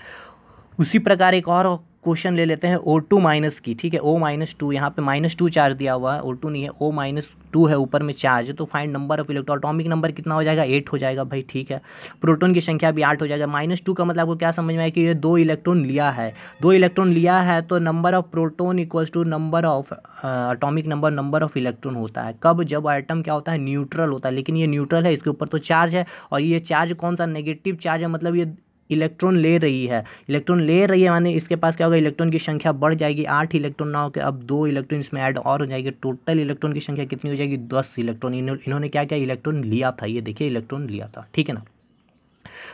उसी प्रकार एक और क्वेश्चन ले लेते हैं O2 माइनस की, ठीक है, O-2, यहाँ पे -2 चार्ज दिया हुआ है, O2 नहीं है, O-2 है ऊपर में चार्ज, तो find number of electron, atomic number कितना हो जाएगा, 8 हो जाएगा भाई, ठीक है। प्रोटॉन की संख्या भी 8 हो जाएगा। -2 का मतलब आपको क्या समझ में आया कि ये 2 इलेक्ट्रॉन लिया है, 2 इलेक्ट्रॉन लिया है, तो number of proton equals to number of atomic number, number of electron होता है। कब, जब एटम क्या होता है, न्यूट्रल होता है। लेकिन ये न्यूट्रल है, इसके ऊपर तो चार्ज है, और ये चार्ज कौन सा, नेगेटिव चार्ज है, मतलब ये इलेक्ट्रॉन ले रही है, इलेक्ट्रॉन ले रही है, माने इसके पास क्या होगा, इलेक्ट्रॉन की संख्या बढ़ जाएगी, 8 इलेक्ट्रॉन ना होकर अब 2 इलेक्ट्रॉन इसमें ऐड और हो जाएगी। टोटल इलेक्ट्रॉन की संख्या कितनी हो जाएगी, 10 इलेक्ट्रॉन। इन्होंने क्या क्या इलेक्ट्रॉन लिया था, ये देखिए इलेक्ट्रॉन लिया था, ठीक है ना।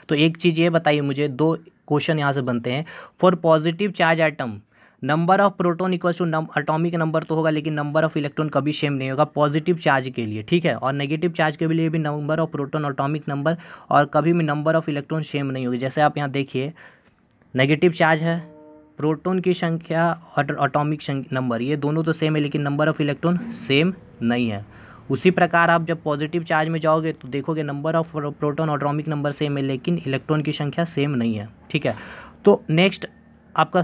तो एक चीज़ ये बताइए मुझे, 2 क्वेश्चन यहाँ से बनते हैं। For positive charge atom number of proton equals to atomic number तो होगा, लेकिन नंबर ऑफ इलेक्ट्रॉन कभी सेम नहीं होगा पॉजिटिव चार्ज के लिए, ठीक है। और नेगेटिव चार्ज के लिए भी number of proton atomic number और कभी भी नंबर ऑफ इलेक्ट्रॉन सेम नहीं होगी। जैसे आप यहाँ देखिए, नेगेटिव चार्ज है, प्रोटॉन की संख्या और एटॉमिक नंबर ये दोनों तो सेम है, लेकिन नंबर ऑफ इलेक्ट्रॉन सेम नहीं है। उसी प्रकार आप जब पॉजिटिव चार्ज में जाओगे तो देखोगे नंबर ऑफ प्रोटॉन और एटॉमिक नंबर सेम है, लेकिन इलेक्ट्रॉन की संख्या सेम नहीं है, ठीक है। तो नेक्स्ट आपका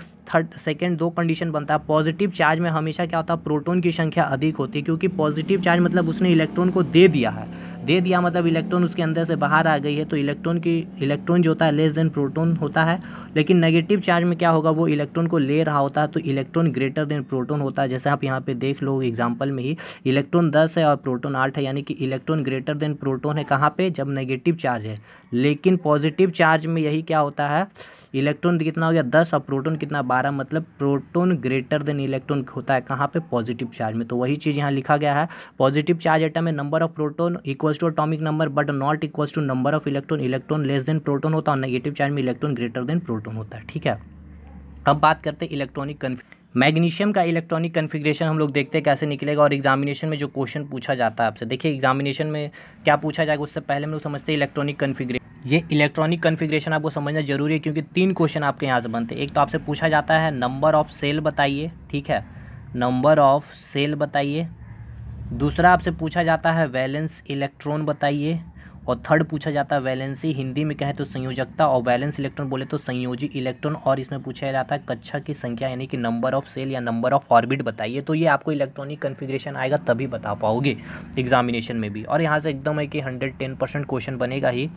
सेकंड 2 कंडीशन बनता है। पॉजिटिव चार्ज में हमेशा क्या होता है, प्रोटॉन की संख्या अधिक होती है, क्योंकि पॉजिटिव चार्ज मतलब उसने इलेक्ट्रॉन को दे दिया है, दे दिया मतलब इलेक्ट्रॉन उसके अंदर से बाहर आ गई है, तो इलेक्ट्रॉन जो होता है लेस देन प्रोटॉन होता है। लेकिन नेगेटिव चार्ज में क्या होगा, वो इलेक्ट्रॉन को ले रहा होता है, तो इलेक्ट्रॉन ग्रेटर देन प्रोटॉन होता है। जैसे आप यहाँ पे देख लो एग्जाम्पल में ही, इलेक्ट्रॉन 10 है और प्रोटॉन 8 है, यानी कि इलेक्ट्रॉन ग्रेटर देन प्रोटॉन है, कहाँ पे, जब नेगेटिव चार्ज है। लेकिन पॉजिटिव चार्ज में यही क्या होता है, इलेक्ट्रॉन कितना हो गया 10 और प्रोटॉन कितना 12, मतलब प्रोटॉन ग्रेटर देन इलेक्ट्रॉन होता है कहाँ पे, पॉजिटिव चार्ज में। तो वही चीज़ यहाँ लिखा गया है, पॉजिटिव चार्ज एटम में number of proton equals to atomic number but not equals to number of electron, electron less than proton होता है और नेगेटिव चार्ज में इलेक्ट्रॉन ग्रेटर देन प्रोटॉन होता है। ठीक है, अब बात करते हैं इलेक्ट्रॉनिक मैग्नीशियम का इलेक्ट्रॉनिक कन्फिग्रेशन हम लोग देखते हैं कैसे निकलेगा और एग्जामिनेशन में जो क्वेश्चन पूछा जाता है आपसे। देखिए एग्जामिनेशन में क्या पूछा जाएगा उससे पहले हम लोग समझते हैं इलेक्ट्रॉनिक कन्फिग्रेशन। ये इलेक्ट्रॉनिक कन्फिग्रेशन आपको समझना जरूरी है क्योंकि 3 क्वेश्चन आपके यहाँ से बनते हैं। एक तो आपसे पूछा जाता है नंबर ऑफ सेल बताइए, ठीक है, नंबर ऑफ सेल बताइए। दूसरा आपसे पूछा जाता है वैलेंस इलेक्ट्रॉन बताइए और थर्ड पूछा जाता है वैलेंसी, हिंदी में कहे तो संयोजकता, और वैलेंस इलेक्ट्रॉन बोले तो संयोजी इलेक्ट्रॉन, और इसमें पूछा जाता है कक्षा की संख्या यानी कि नंबर ऑफ सेल या नंबर ऑफ ऑर्बिट बताइए। तो ये आपको इलेक्ट्रॉनिक कन्फिग्रेशन आएगा तभी बता पाओगे एग्जामिनेशन में भी, और यहाँ से एकदम है कि 110% क्वेश्चन बनेगा ही।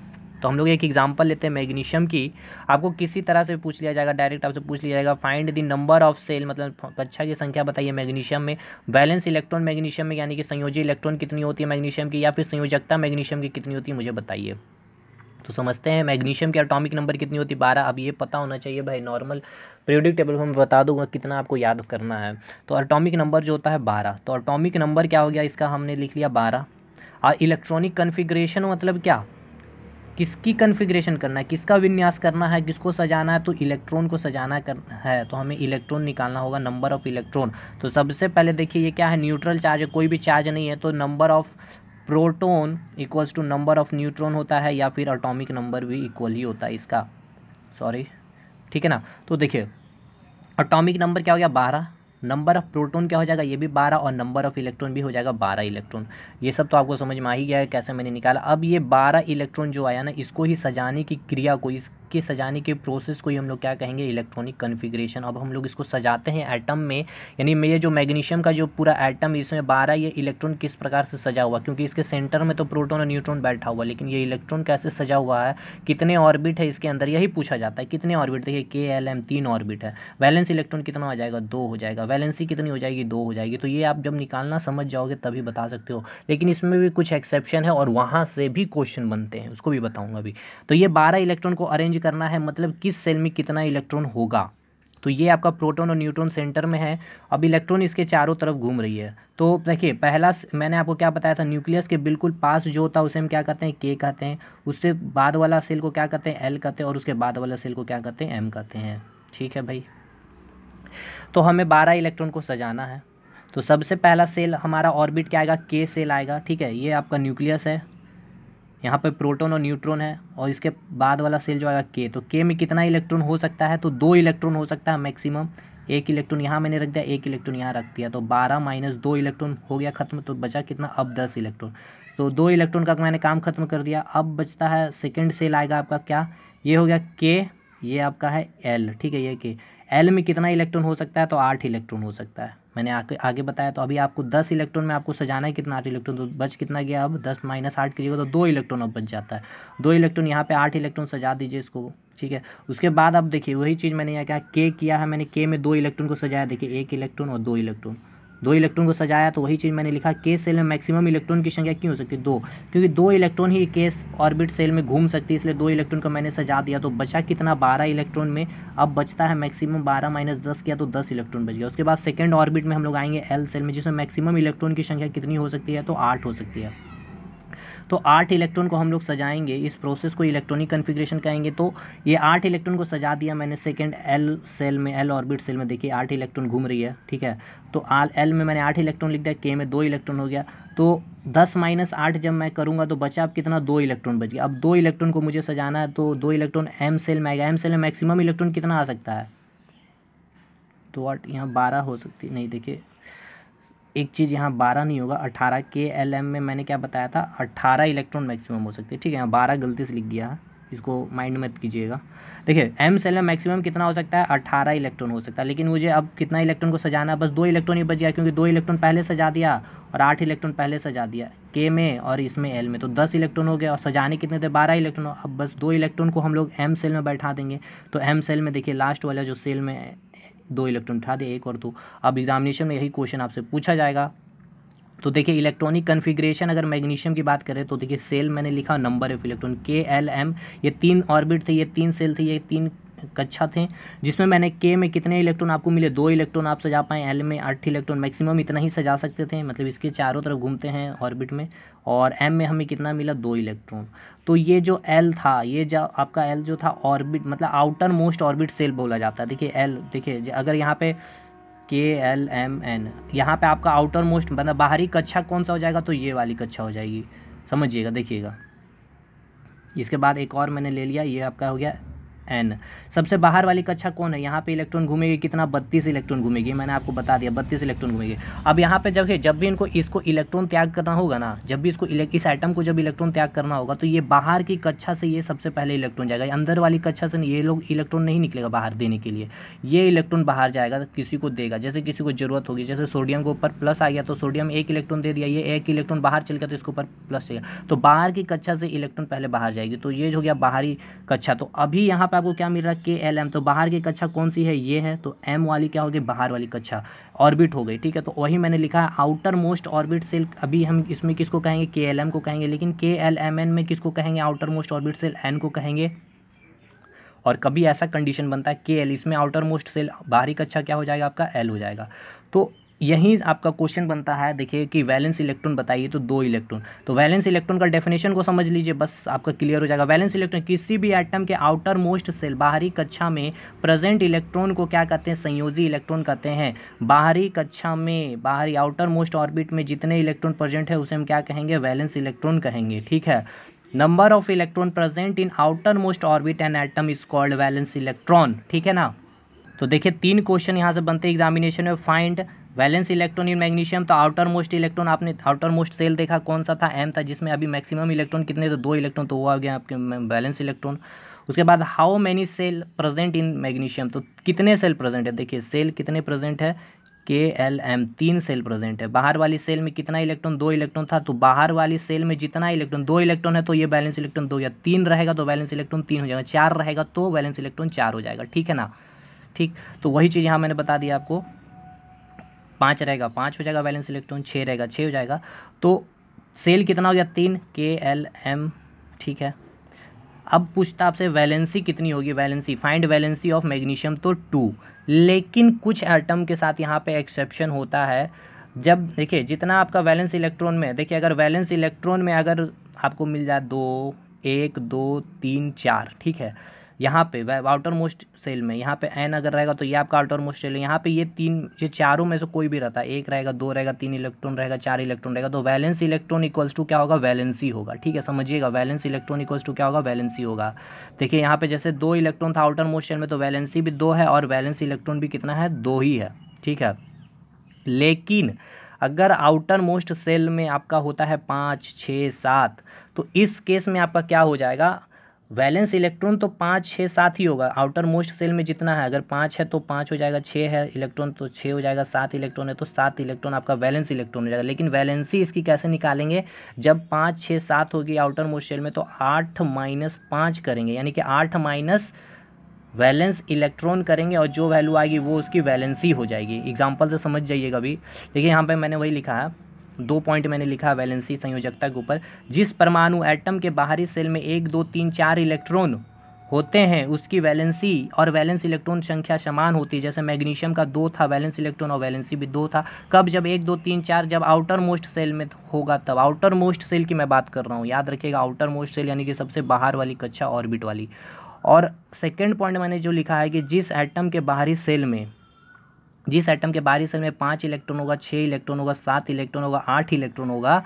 तो हम लोग एक एग्जांपल लेते हैं मैग्नीशियम की, आपको किसी तरह से पूछ लिया जाएगा, डायरेक्ट आपसे पूछ लिया जाएगा find the number of shell, मतलब कक्षा की संख्या बताइए मैग्नीशियम में, वैलेंस इलेक्ट्रॉन मैग्नीशियम में यानी कि संयोजी इलेक्ट्रॉन कितनी होती है मैग्नीशियम की, या फिर संयोजकता मैग्नीशियम की कितनी होती है मुझे बताइए। तो समझते हैं मैग्नीशियम की एटॉमिक नंबर कितनी होती है 12। अब ये पता होना चाहिए भाई, नॉर्मल पीरियोडिक टेबल में बता दूंगा कितना आपको याद करना है। तो एटॉमिक नंबर जो होता है 12, तो एटॉमिक नंबर क्या हो गया इसका, हमने लिख लिया 12। और इलेक्ट्रॉनिक कन्फिग्रेशन मतलब क्या, किसकी कन्फिग्रेशन करना है, किसका विन्यास करना है, किसको सजाना है, तो इलेक्ट्रॉन को सजाना करना है, तो हमें इलेक्ट्रॉन निकालना होगा, नंबर ऑफ इलेक्ट्रॉन। तो सबसे पहले देखिए ये क्या है, न्यूट्रल चार्ज है, कोई भी चार्ज नहीं है, तो number of proton equals to number of neutron होता है, या फिर एटॉमिक नंबर भी इक्वल ही होता है इसका, सॉरी, ठीक है ना। तो देखिए एटॉमिक नंबर क्या हो गया 12, नंबर ऑफ प्रोटॉन क्या हो जाएगा ये भी 12, और नंबर ऑफ इलेक्ट्रॉन भी हो जाएगा 12 इलेक्ट्रॉन। ये सब तो आपको समझ में आ ही गया है कैसे मैंने निकाला। अब ये 12 इलेक्ट्रॉन जो आया ना, इसको ही सजाने की क्रिया को, इसके सजाने के प्रोसेस को ही हम लोग क्या कहेंगे, इलेक्ट्रॉनिक कन्फिग्रेशन। अब हम लोग इसको सजाते हैं एटम में, यानी मैं ये जो मैग्नीशियम का जो पूरा एटम इसमें 12 ये इलेक्ट्रॉन किस प्रकार से सजा हुआ, क्योंकि इसके सेंटर में तो प्रोटॉन और न्यूट्रॉन बैठा हुआ, लेकिन ये इलेक्ट्रॉन कैसे सजा हुआ है, कितने ऑर्बिट है इसके अंदर, यही पूछा जाता है। कितने ऑर्बिट, देखिए KLM 3 ऑर्बिट है, वैलेंस इलेक्ट्रॉन कितना हो जाएगा 2 हो जाएगा, वैलेंसी कितनी हो जाएगी 2 हो जाएगी। तो ये आप जब निकालना समझ जाओगे तभी बता सकते हो, लेकिन इसमें भी कुछ एक्सेप्शन है और वहाँ से भी क्वेश्चन बनते हैं, उसको भी बताऊंगा अभी। तो ये 12 इलेक्ट्रॉन को अरेंज करना है, मतलब किस सेल में कितना इलेक्ट्रॉन होगा। तो ये आपका प्रोटॉन और न्यूट्रॉन सेंटर में है, अब इलेक्ट्रॉन इसके चारों तरफ घूम रही है। तो देखिए पहला मैंने आपको क्या बताया था, न्यूक्लियस के बिल्कुल पास जो होता है उसे हम क्या कहते हैं K कहते हैं, उससे बाद वाला सेल को क्या कहते हैं L कहते हैं, और उसके बाद वाला सेल को क्या कहते हैं M कहते हैं। ठीक है भाई, तो हमें 12 इलेक्ट्रॉन को सजाना है। तो सबसे पहला सेल हमारा ऑर्बिट क्या आएगा, K सेल आएगा, ठीक है, ये आपका न्यूक्लियस है, यहाँ पे प्रोटॉन और न्यूट्रॉन है, और इसके बाद वाला सेल जो आएगा K। तो K में कितना इलेक्ट्रॉन हो सकता है, तो 2 इलेक्ट्रॉन हो सकता है मैक्सिमम, 1 इलेक्ट्रॉन यहाँ मैंने रख दिया, 1 इलेक्ट्रॉन यहाँ रख दिया, तो 12 माइनस 2 इलेक्ट्रॉन हो गया खत्म, तो बचा कितना अब 10 इलेक्ट्रॉन। तो 2 इलेक्ट्रॉन का मैंने काम खत्म कर दिया। अब बचता है सेकेंड सेल आएगा आपका क्या, ये हो गया K, ये आपका है L, ठीक है, ये K। L में कितना इलेक्ट्रॉन हो सकता है, तो 8 इलेक्ट्रॉन हो सकता है, मैंने आगे बताया। तो अभी आपको 10 इलेक्ट्रॉन में आपको सजाना है कितना, 8 इलेक्ट्रॉन, तो बच कितना गया अब 10 माइनस 8 कीजिएगा तो 2 इलेक्ट्रॉन अब बच जाता है। 2 इलेक्ट्रॉन यहाँ पे 8 इलेक्ट्रॉन सजा दीजिए इसको, ठीक है। उसके बाद अब देखिए वही चीज़ मैंने यहाँ क्या K किया है, मैंने K में 2 इलेक्ट्रॉन को सजाया, देखिए 1 इलेक्ट्रॉन और 2 इलेक्ट्रॉन, 2 इलेक्ट्रॉन को सजाया। तो वही चीज़ मैंने लिखा K सेल में मैक्सिमम इलेक्ट्रॉन की संख्या क्यों हो सकती है 2, क्योंकि 2 इलेक्ट्रॉन ही K ऑर्बिट सेल में घूम सकती है, इसलिए 2 इलेक्ट्रॉन को मैंने सजा दिया। तो बचा कितना 12 इलेक्ट्रॉन में, अब बचता है मैक्सिमम 12 माइनस 10 किया तो 10 इलेक्ट्रॉन बच गया। उसके बाद सेकेंड ऑर्बिट में हम लोग आएंगे L सेल में, जिसमें मैक्सिमम इलेक्ट्रॉन की संख्या कितनी हो सकती है, तो 8 हो सकती है। तो 8 इलेक्ट्रॉन को हम लोग सजाएंगे, इस प्रोसेस को इलेक्ट्रॉनिक कन्फिग्रेशन कहेंगे। तो ये 8 इलेक्ट्रॉन को सजा दिया मैंने सेकंड L सेल में, L ऑर्बिट सेल में, देखिए 8 इलेक्ट्रॉन घूम रही है, ठीक है। तो L में मैंने 8 इलेक्ट्रॉन लिख दिया, K में 2 इलेक्ट्रॉन हो गया। तो 10 माइनस 8 जब मैं करूँगा तो बचा अब कितना, 2 इलेक्ट्रॉन बच गया। अब 2 इलेक्ट्रॉन को मुझे सजाना है, तो 2 इलेक्ट्रॉन M सेल में आएगा। M सेल में मैक्सिमम इलेक्ट्रॉन कितना आ सकता है, तो यहाँ 12 हो सकती, नहीं देखिए एक चीज़ यहाँ 12 नहीं होगा, 18 KLM में मैंने क्या बताया था 18 इलेक्ट्रॉन मैक्सिमम हो सकते हैं, ठीक है। यहाँ 12 गलती से लिख गया है, इसको माइंड मत कीजिएगा। देखिए M सेल में मैक्सिमम कितना हो सकता है, 18 इलेक्ट्रॉन हो सकता है, लेकिन मुझे अब कितना इलेक्ट्रॉन को सजाना है, बस 2 इलेक्ट्रॉन ही बच गया, क्योंकि 2 इलेक्ट्रॉन पहले सजा दिया और 8 इलेक्ट्रॉन पहले सजा दिया K में और इसमें L में, तो 10 इलेक्ट्रॉन हो गया, और सजाने कितने थे 12 इलेक्ट्रॉन। अब बस 2 इलेक्ट्रॉन को हम लोग M सेल में बैठा देंगे। तो M सेल में देखिए लास्ट वाला जो सेल में 2 इलेक्ट्रॉन उठा दिए, 1 और 2। अब एग्जामिनेशन में यही क्वेश्चन आपसे पूछा जाएगा। तो देखिए इलेक्ट्रॉनिक कन्फिग्रेशन अगर मैग्नीशियम की बात करें तो देखिए सेल मैंने लिखा नंबर ऑफ इलेक्ट्रॉन KLM, ये 3 ऑर्बिट थे, ये 3 सेल थे, ये 3 कक्षा थे, जिसमें मैंने के में कितने इलेक्ट्रॉन आपको मिले, 2 इलेक्ट्रॉन आप सजा पाएँ, एल में 8 इलेक्ट्रॉन मैक्सिमम इतना ही सजा सकते थे, मतलब इसके चारों तरफ घूमते हैं ऑर्बिट में, और एम में हमें कितना मिला, 2 इलेक्ट्रॉन। तो ये जो एल था, ये जो आपका एल जो था ऑर्बिट मतलब आउटर मोस्ट ऑर्बिट सेल बोला जाता है। देखिए एल, देखिए अगर यहाँ पे KLMN, यहाँ पे आपका आउटर मोस्ट मतलब बाहरी कक्षा कौन सा हो जाएगा, तो ये वाली कक्षा हो जाएगी, समझिएगा। देखिएगा इसके बाद एक और मैंने ले लिया, ये आपका हो गया N। सबसे बाहर वाली कक्षा कौन है, यहाँ पे इलेक्ट्रॉन घूमेगी कितना, 32 इलेक्ट्रॉन घूमेगी, मैंने आपको बता दिया 32 इलेक्ट्रॉन घूमेगी। अब यहाँ पे जब भी इसको इलेक्ट्रॉन त्याग करना होगा ना, जब भी इस एटम को जब इलेक्ट्रॉन त्याग करना होगा, तो ये बाहर की कक्षा से ये सबसे पहले इलेक्ट्रॉन जाएगा, अंदर वाली कक्षा से ये लोग इलेक्ट्रॉन नहीं निकलेगा बाहर देने के लिए, ये इलेक्ट्रॉन बाहर जाएगा, किसी को देगा, जैसे किसी को जरूरत होगी, जैसे सोडियम के ऊपर प्लस आ गया तो सोडियम 1 इलेक्ट्रॉन दे दिया, ये 1 इलेक्ट्रॉन बाहर चल गया तो इसके ऊपर प्लस चाहिए, तो बाहर की कक्षा से इलेक्ट्रॉन पहले बाहर जाएगी, तो ये हो गया बाहरी कक्षा। तो अभी यहाँ पे आपको क्या मिल रहा है, KLM, तो बाहर की कक्षा कौन सी है, ये है, तो M वाली क्या होगी, बाहर वाली कक्षा ऑर्बिट हो गई, ठीक है। तो वही मैंने लिखा है आउटर मोस्ट ऑर्बिट सेल, अभी हम इसमें किसको कहेंगे, KLM को कहेंगे, लेकिन KLMN में किसको कहेंगे, outermost orbit shell N को कहेंगे। और कभी ऐसा कंडीशन बनता है KL, इसमें आउटर मोस्ट सेल बाहरी कक्षा क्या हो जाएगा, आपका L हो जाएगा। तो यहीं आपका क्वेश्चन बनता है, देखिए कि वैलेंस इलेक्ट्रॉन बताइए, तो 2 इलेक्ट्रॉन, तो वैलेंस इलेक्ट्रॉन का डेफिनेशन को समझ लीजिए, बस आपका क्लियर हो जाएगा। वैलेंस इलेक्ट्रॉन किसी भी एटम के आउटर मोस्ट सेल बाहरी कक्षा में प्रेजेंट इलेक्ट्रॉन को क्या कहते हैं, संयोजी इलेक्ट्रॉन कहते हैं। बाहरी कक्षा में, बाहरी आउटर मोस्ट ऑर्बिट में जितने इलेक्ट्रॉन प्रेजेंट है उसे हम क्या कहेंगे, वैलेंस इलेक्ट्रॉन कहेंगे, ठीक है। Number of electron present in outer most orbit N atom is called valence electron, ठीक है ना। तो देखिए 3 क्वेश्चन यहाँ से बनते हैं एग्जामिनेशन में, find valence electron in magnesium, तो आउटर मोस्ट इलेक्ट्रॉन, आपने आउटर मोस्ट सेल देखा कौन सा था, M था, जिसमें अभी मैक्सिमम इलेक्ट्रॉन कितने थे, 2 इलेक्ट्रॉन, तो वो आ गया आपके वैलेंस इलेक्ट्रॉन। उसके बाद how many shell present in magnesium, तो कितने सेल प्रेजेंट है, देखिए सेल कितने प्रेजेंट है, KLM 3 सेल प्रेजेंट है। बाहर वाली सेल में कितना इलेक्ट्रॉन, 2 इलेक्ट्रॉन था, तो बाहर वाली सेल में जितना इलेक्ट्रॉन, 2 इलेक्ट्रॉन है तो ये वैलेंस इलेक्ट्रॉन 2, या 3 रहेगा तो वैलेंस इलेक्ट्रॉन 3 हो जाएगा, 4 रहेगा तो वैलेंस इलेक्ट्रॉन 4 हो जाएगा, ठीक है ना। ठीक, तो वही चीज़ यहाँ मैंने बता दिया आपको, 5 रहेगा 5 हो जाएगा वैलेंस इलेक्ट्रॉन, 6 रहेगा 6 हो जाएगा। तो सेल कितना हो गया, 3, KLM, ठीक है। अब पूछता आपसे वैलेंसी कितनी होगी, valency find valency of magnesium, तो 2, लेकिन कुछ एटम के साथ यहाँ पे एक्सेप्शन होता है। जब देखिए जितना आपका वैलेंस इलेक्ट्रॉन में, देखिए अगर वैलेंस इलेक्ट्रॉन में अगर आपको मिल जाए 2, 1, 2, 3, 4, ठीक है, यहाँ पे आउटर मोस्ट सेल में यहाँ पे N अगर रहेगा तो ये आपका आउटर मोस्ट सेल है, यहाँ पे ये चारों में से कोई भी रहता है, 1 रहेगा, 2 रहेगा, 3 इलेक्ट्रॉन रहेगा, 4 इलेक्ट्रॉन रहेगा, तो वैलेंस इलेक्ट्रॉन इक्वल्स टू क्या होगा, वैलेंसी होगा, ठीक है, समझिएगा। वैलेंस इलेक्ट्रॉन इक्वल्स टू क्या होगा, वैलेंसी होगा। देखिए यहाँ पे जैसे 2 इलेक्ट्रॉन था आउटर मोस्ट सेल में, तो वैलेंसी भी 2 है और वैलेंस इलेक्ट्रॉन भी कितना है, 2 ही है, ठीक है। लेकिन अगर आउटर मोस्ट सेल में आपका होता है 5, 6, 7, तो इस केस में आपका क्या हो जाएगा, वैलेंस इलेक्ट्रॉन तो 5, 6, 7 ही होगा। आउटर मोस्ट सेल में जितना है, अगर 5 है तो 5 हो जाएगा, 6 है इलेक्ट्रॉन तो 6 हो जाएगा, 7 इलेक्ट्रॉन है तो 7 इलेक्ट्रॉन आपका वैलेंस इलेक्ट्रॉन हो जाएगा। लेकिन वैलेंसी इसकी कैसे निकालेंगे, जब 5, 6, 7 होगी आउटर मोस्ट सेल में तो 8 - 5 करेंगे, यानी कि 8 माइनस वैलेंस इलेक्ट्रॉन करेंगे और जो वैल्यू आएगी वो उसकी वैलेंसी हो जाएगी। एग्जाम्पल से समझ जाइएगा अभी। देखिए यहाँ पे मैंने वही लिखा है, 2 पॉइंट मैंने लिखा है वैलेंसी संयोजकता के ऊपर। जिस परमाणु एटम के बाहरी सेल में 1, 2, 3, 4 इलेक्ट्रॉन होते हैं उसकी वैलेंसी और वैलेंस इलेक्ट्रॉन संख्या समान होती है। जैसे मैग्नीशियम का 2 था वैलेंस इलेक्ट्रॉन और वैलेंसी भी 2 था। कब, जब 1, 2, 3, 4 जब आउटर मोस्ट सेल में होगा तब। आउटर मोस्ट सेल की मैं बात कर रहा हूँ, याद रखिएगा, आउटर मोस्ट सेल यानी कि सबसे बाहर वाली कक्षा ऑर्बिट वाली। और सेकेंड पॉइंट मैंने जो लिखा है कि जिस एटम के बाहरी सेल में 5 इलेक्ट्रॉन होगा, 6 इलेक्ट्रॉन होगा, 7 इलेक्ट्रॉन होगा, 8 इलेक्ट्रॉन होगा,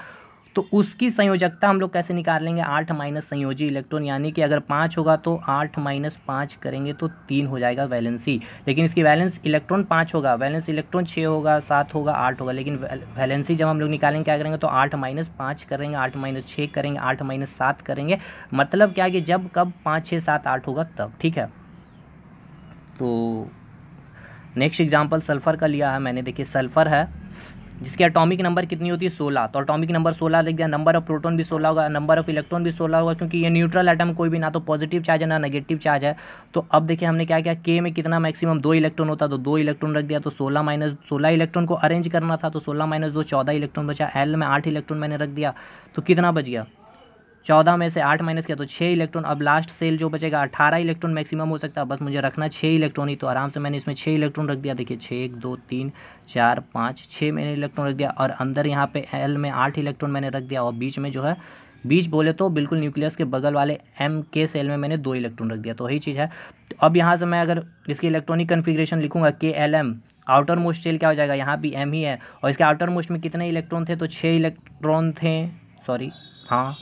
तो उसकी संयोजकता हम लोग कैसे निकालेंगे, 8 माइनस संयोजी इलेक्ट्रॉन, यानी कि अगर 5 होगा तो 8 - 5 करेंगे तो 3 हो जाएगा वैलेंसी। लेकिन इसकी वैलेंस इलेक्ट्रॉन 5 होगा, वैलेंस इलेक्ट्रॉन 6 होगा, 7 होगा, 8 होगा। लेकिन वैलेंसी जब हम लोग निकालेंगे क्या करेंगे, तो 8 - 5 करेंगे, 8 - 6 करेंगे, 8 - 7 करेंगे। मतलब क्या कि जब कब 5, 6, 7, 8 होगा तब, ठीक है। तो नेक्स्ट एग्जांपल सल्फर का लिया है मैंने। देखिए सल्फर है जिसकी एटॉमिक नंबर कितनी होती है, 16। तो एटॉमिक नंबर 16 लिख दिया। नंबर ऑफ प्रोटॉन भी 16 होगा, नंबर ऑफ इलेक्ट्रॉन भी 16 होगा, क्योंकि ये न्यूट्रल एटम कोई भी ना तो पॉजिटिव चार्ज है ना नेगेटिव चार्ज है। तो अब देखिए हमने क्या किया, के में कितना मैक्सिमम 2 इलेक्ट्रॉन होता तो 2 इलेक्ट्रॉन रख दिया। तो 16 इलेक्ट्रॉन को अरेंज करना था तो 16 - 2 14 इलेक्ट्रॉन बचा। एल में 8 इलेक्ट्रॉन मैंने रख दिया तो कितना बच गया, 14 में से 8 माइनस किया तो 6 इलेक्ट्रॉन। अब लास्ट सेल जो बचेगा 18 इलेक्ट्रॉन मैक्सिमम हो सकता है, बस मुझे रखना 6 इलेक्ट्रॉन ही, तो आराम से मैंने इसमें 6 इलेक्ट्रॉन रख दिया। देखिए 6 1 2 3 4 5 6 मैंने इलेक्ट्रॉन रख दिया, और अंदर यहाँ पे एल में 8 इलेक्ट्रॉन मैंने रख दिया, और बीच में जो है बीच बोले तो बिल्कुल न्यूक्लियस के बगल वाले एम के सेल में मैंने 2 इलेक्ट्रॉन रख दिया। तो वही चीज़ है। तो अब यहाँ से मैं अगर इसकी इलेक्ट्रॉनिक कन्फिग्रेशन लिखूँगा K L M, outermost shell क्या हो जाएगा, यहाँ भी एम ही है, और इसके आउटर मोस्ट में कितने इलेक्ट्रॉन थे, तो 6 इलेक्ट्रॉन थे, सॉरी हाँ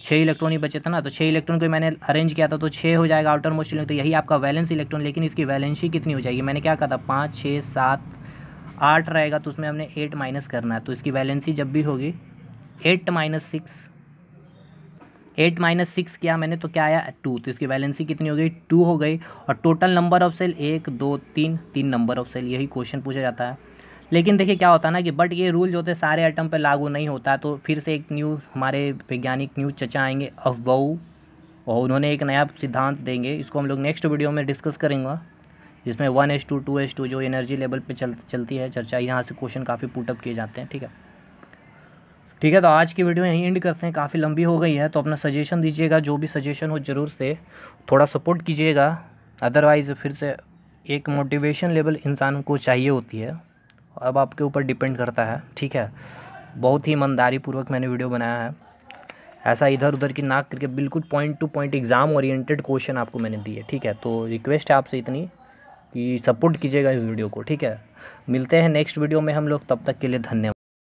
6 इलेक्ट्रॉन ही बचे थे ना, तो 6 इलेक्ट्रॉन को मैंने अरेंज किया था, तो 6 हो जाएगा आउटर मोस्ट इलेक्ट्रॉन। तो यही आपका वैलेंस इलेक्ट्रॉन, लेकिन इसकी वैलेंसी कितनी हो जाएगी, मैंने क्या कहा था 5 6 7 8 रहेगा, तो उसमें हमने 8 माइनस करना है। तो इसकी वैलेंसी जब भी होगी 8 माइनस 6 किया मैंने, तो क्या आया 2, तो इसकी वैलेंसी कितनी हो गई 2 हो गई। और total number of shell 1 2 3 number of shell, यही क्वेश्चन पूछा जाता है। लेकिन देखिए क्या होता है ना कि बट ये रूल जो होते हैं सारे एटम पे लागू नहीं होता है। तो फिर से एक न्यू हमारे वैज्ञानिक न्यू चचा आएंगे अफबाऊ, और उन्होंने एक नया सिद्धांत देंगे, इसको हम लोग नेक्स्ट वीडियो में डिस्कस करेंगे, जिसमें 1s2 2s2 जो एनर्जी लेवल पे चलती है चर्चा, यहाँ से क्वेश्चन काफ़ी पुटअप किए जाते हैं। ठीक है, तो आज की वीडियो यहीं एंड करते हैं, काफ़ी लंबी हो गई है। तो अपना सजेशन दीजिएगा, जो भी सजेशन हो ज़रूर से थोड़ा सपोर्ट कीजिएगा, अदरवाइज़ फिर से एक मोटिवेशन लेवल इंसान को चाहिए होती है, अब आपके ऊपर डिपेंड करता है। ठीक है, बहुत ही ईमानदारी पूर्वक मैंने वीडियो बनाया है, ऐसा इधर उधर की नाक करके बिल्कुल point two point exam oriented question आपको मैंने दिए। ठीक है, तो रिक्वेस्ट है आपसे इतनी कि सपोर्ट कीजिएगा इस वीडियो को। ठीक है, मिलते हैं नेक्स्ट वीडियो में हम लोग, तब तक के लिए धन्यवाद।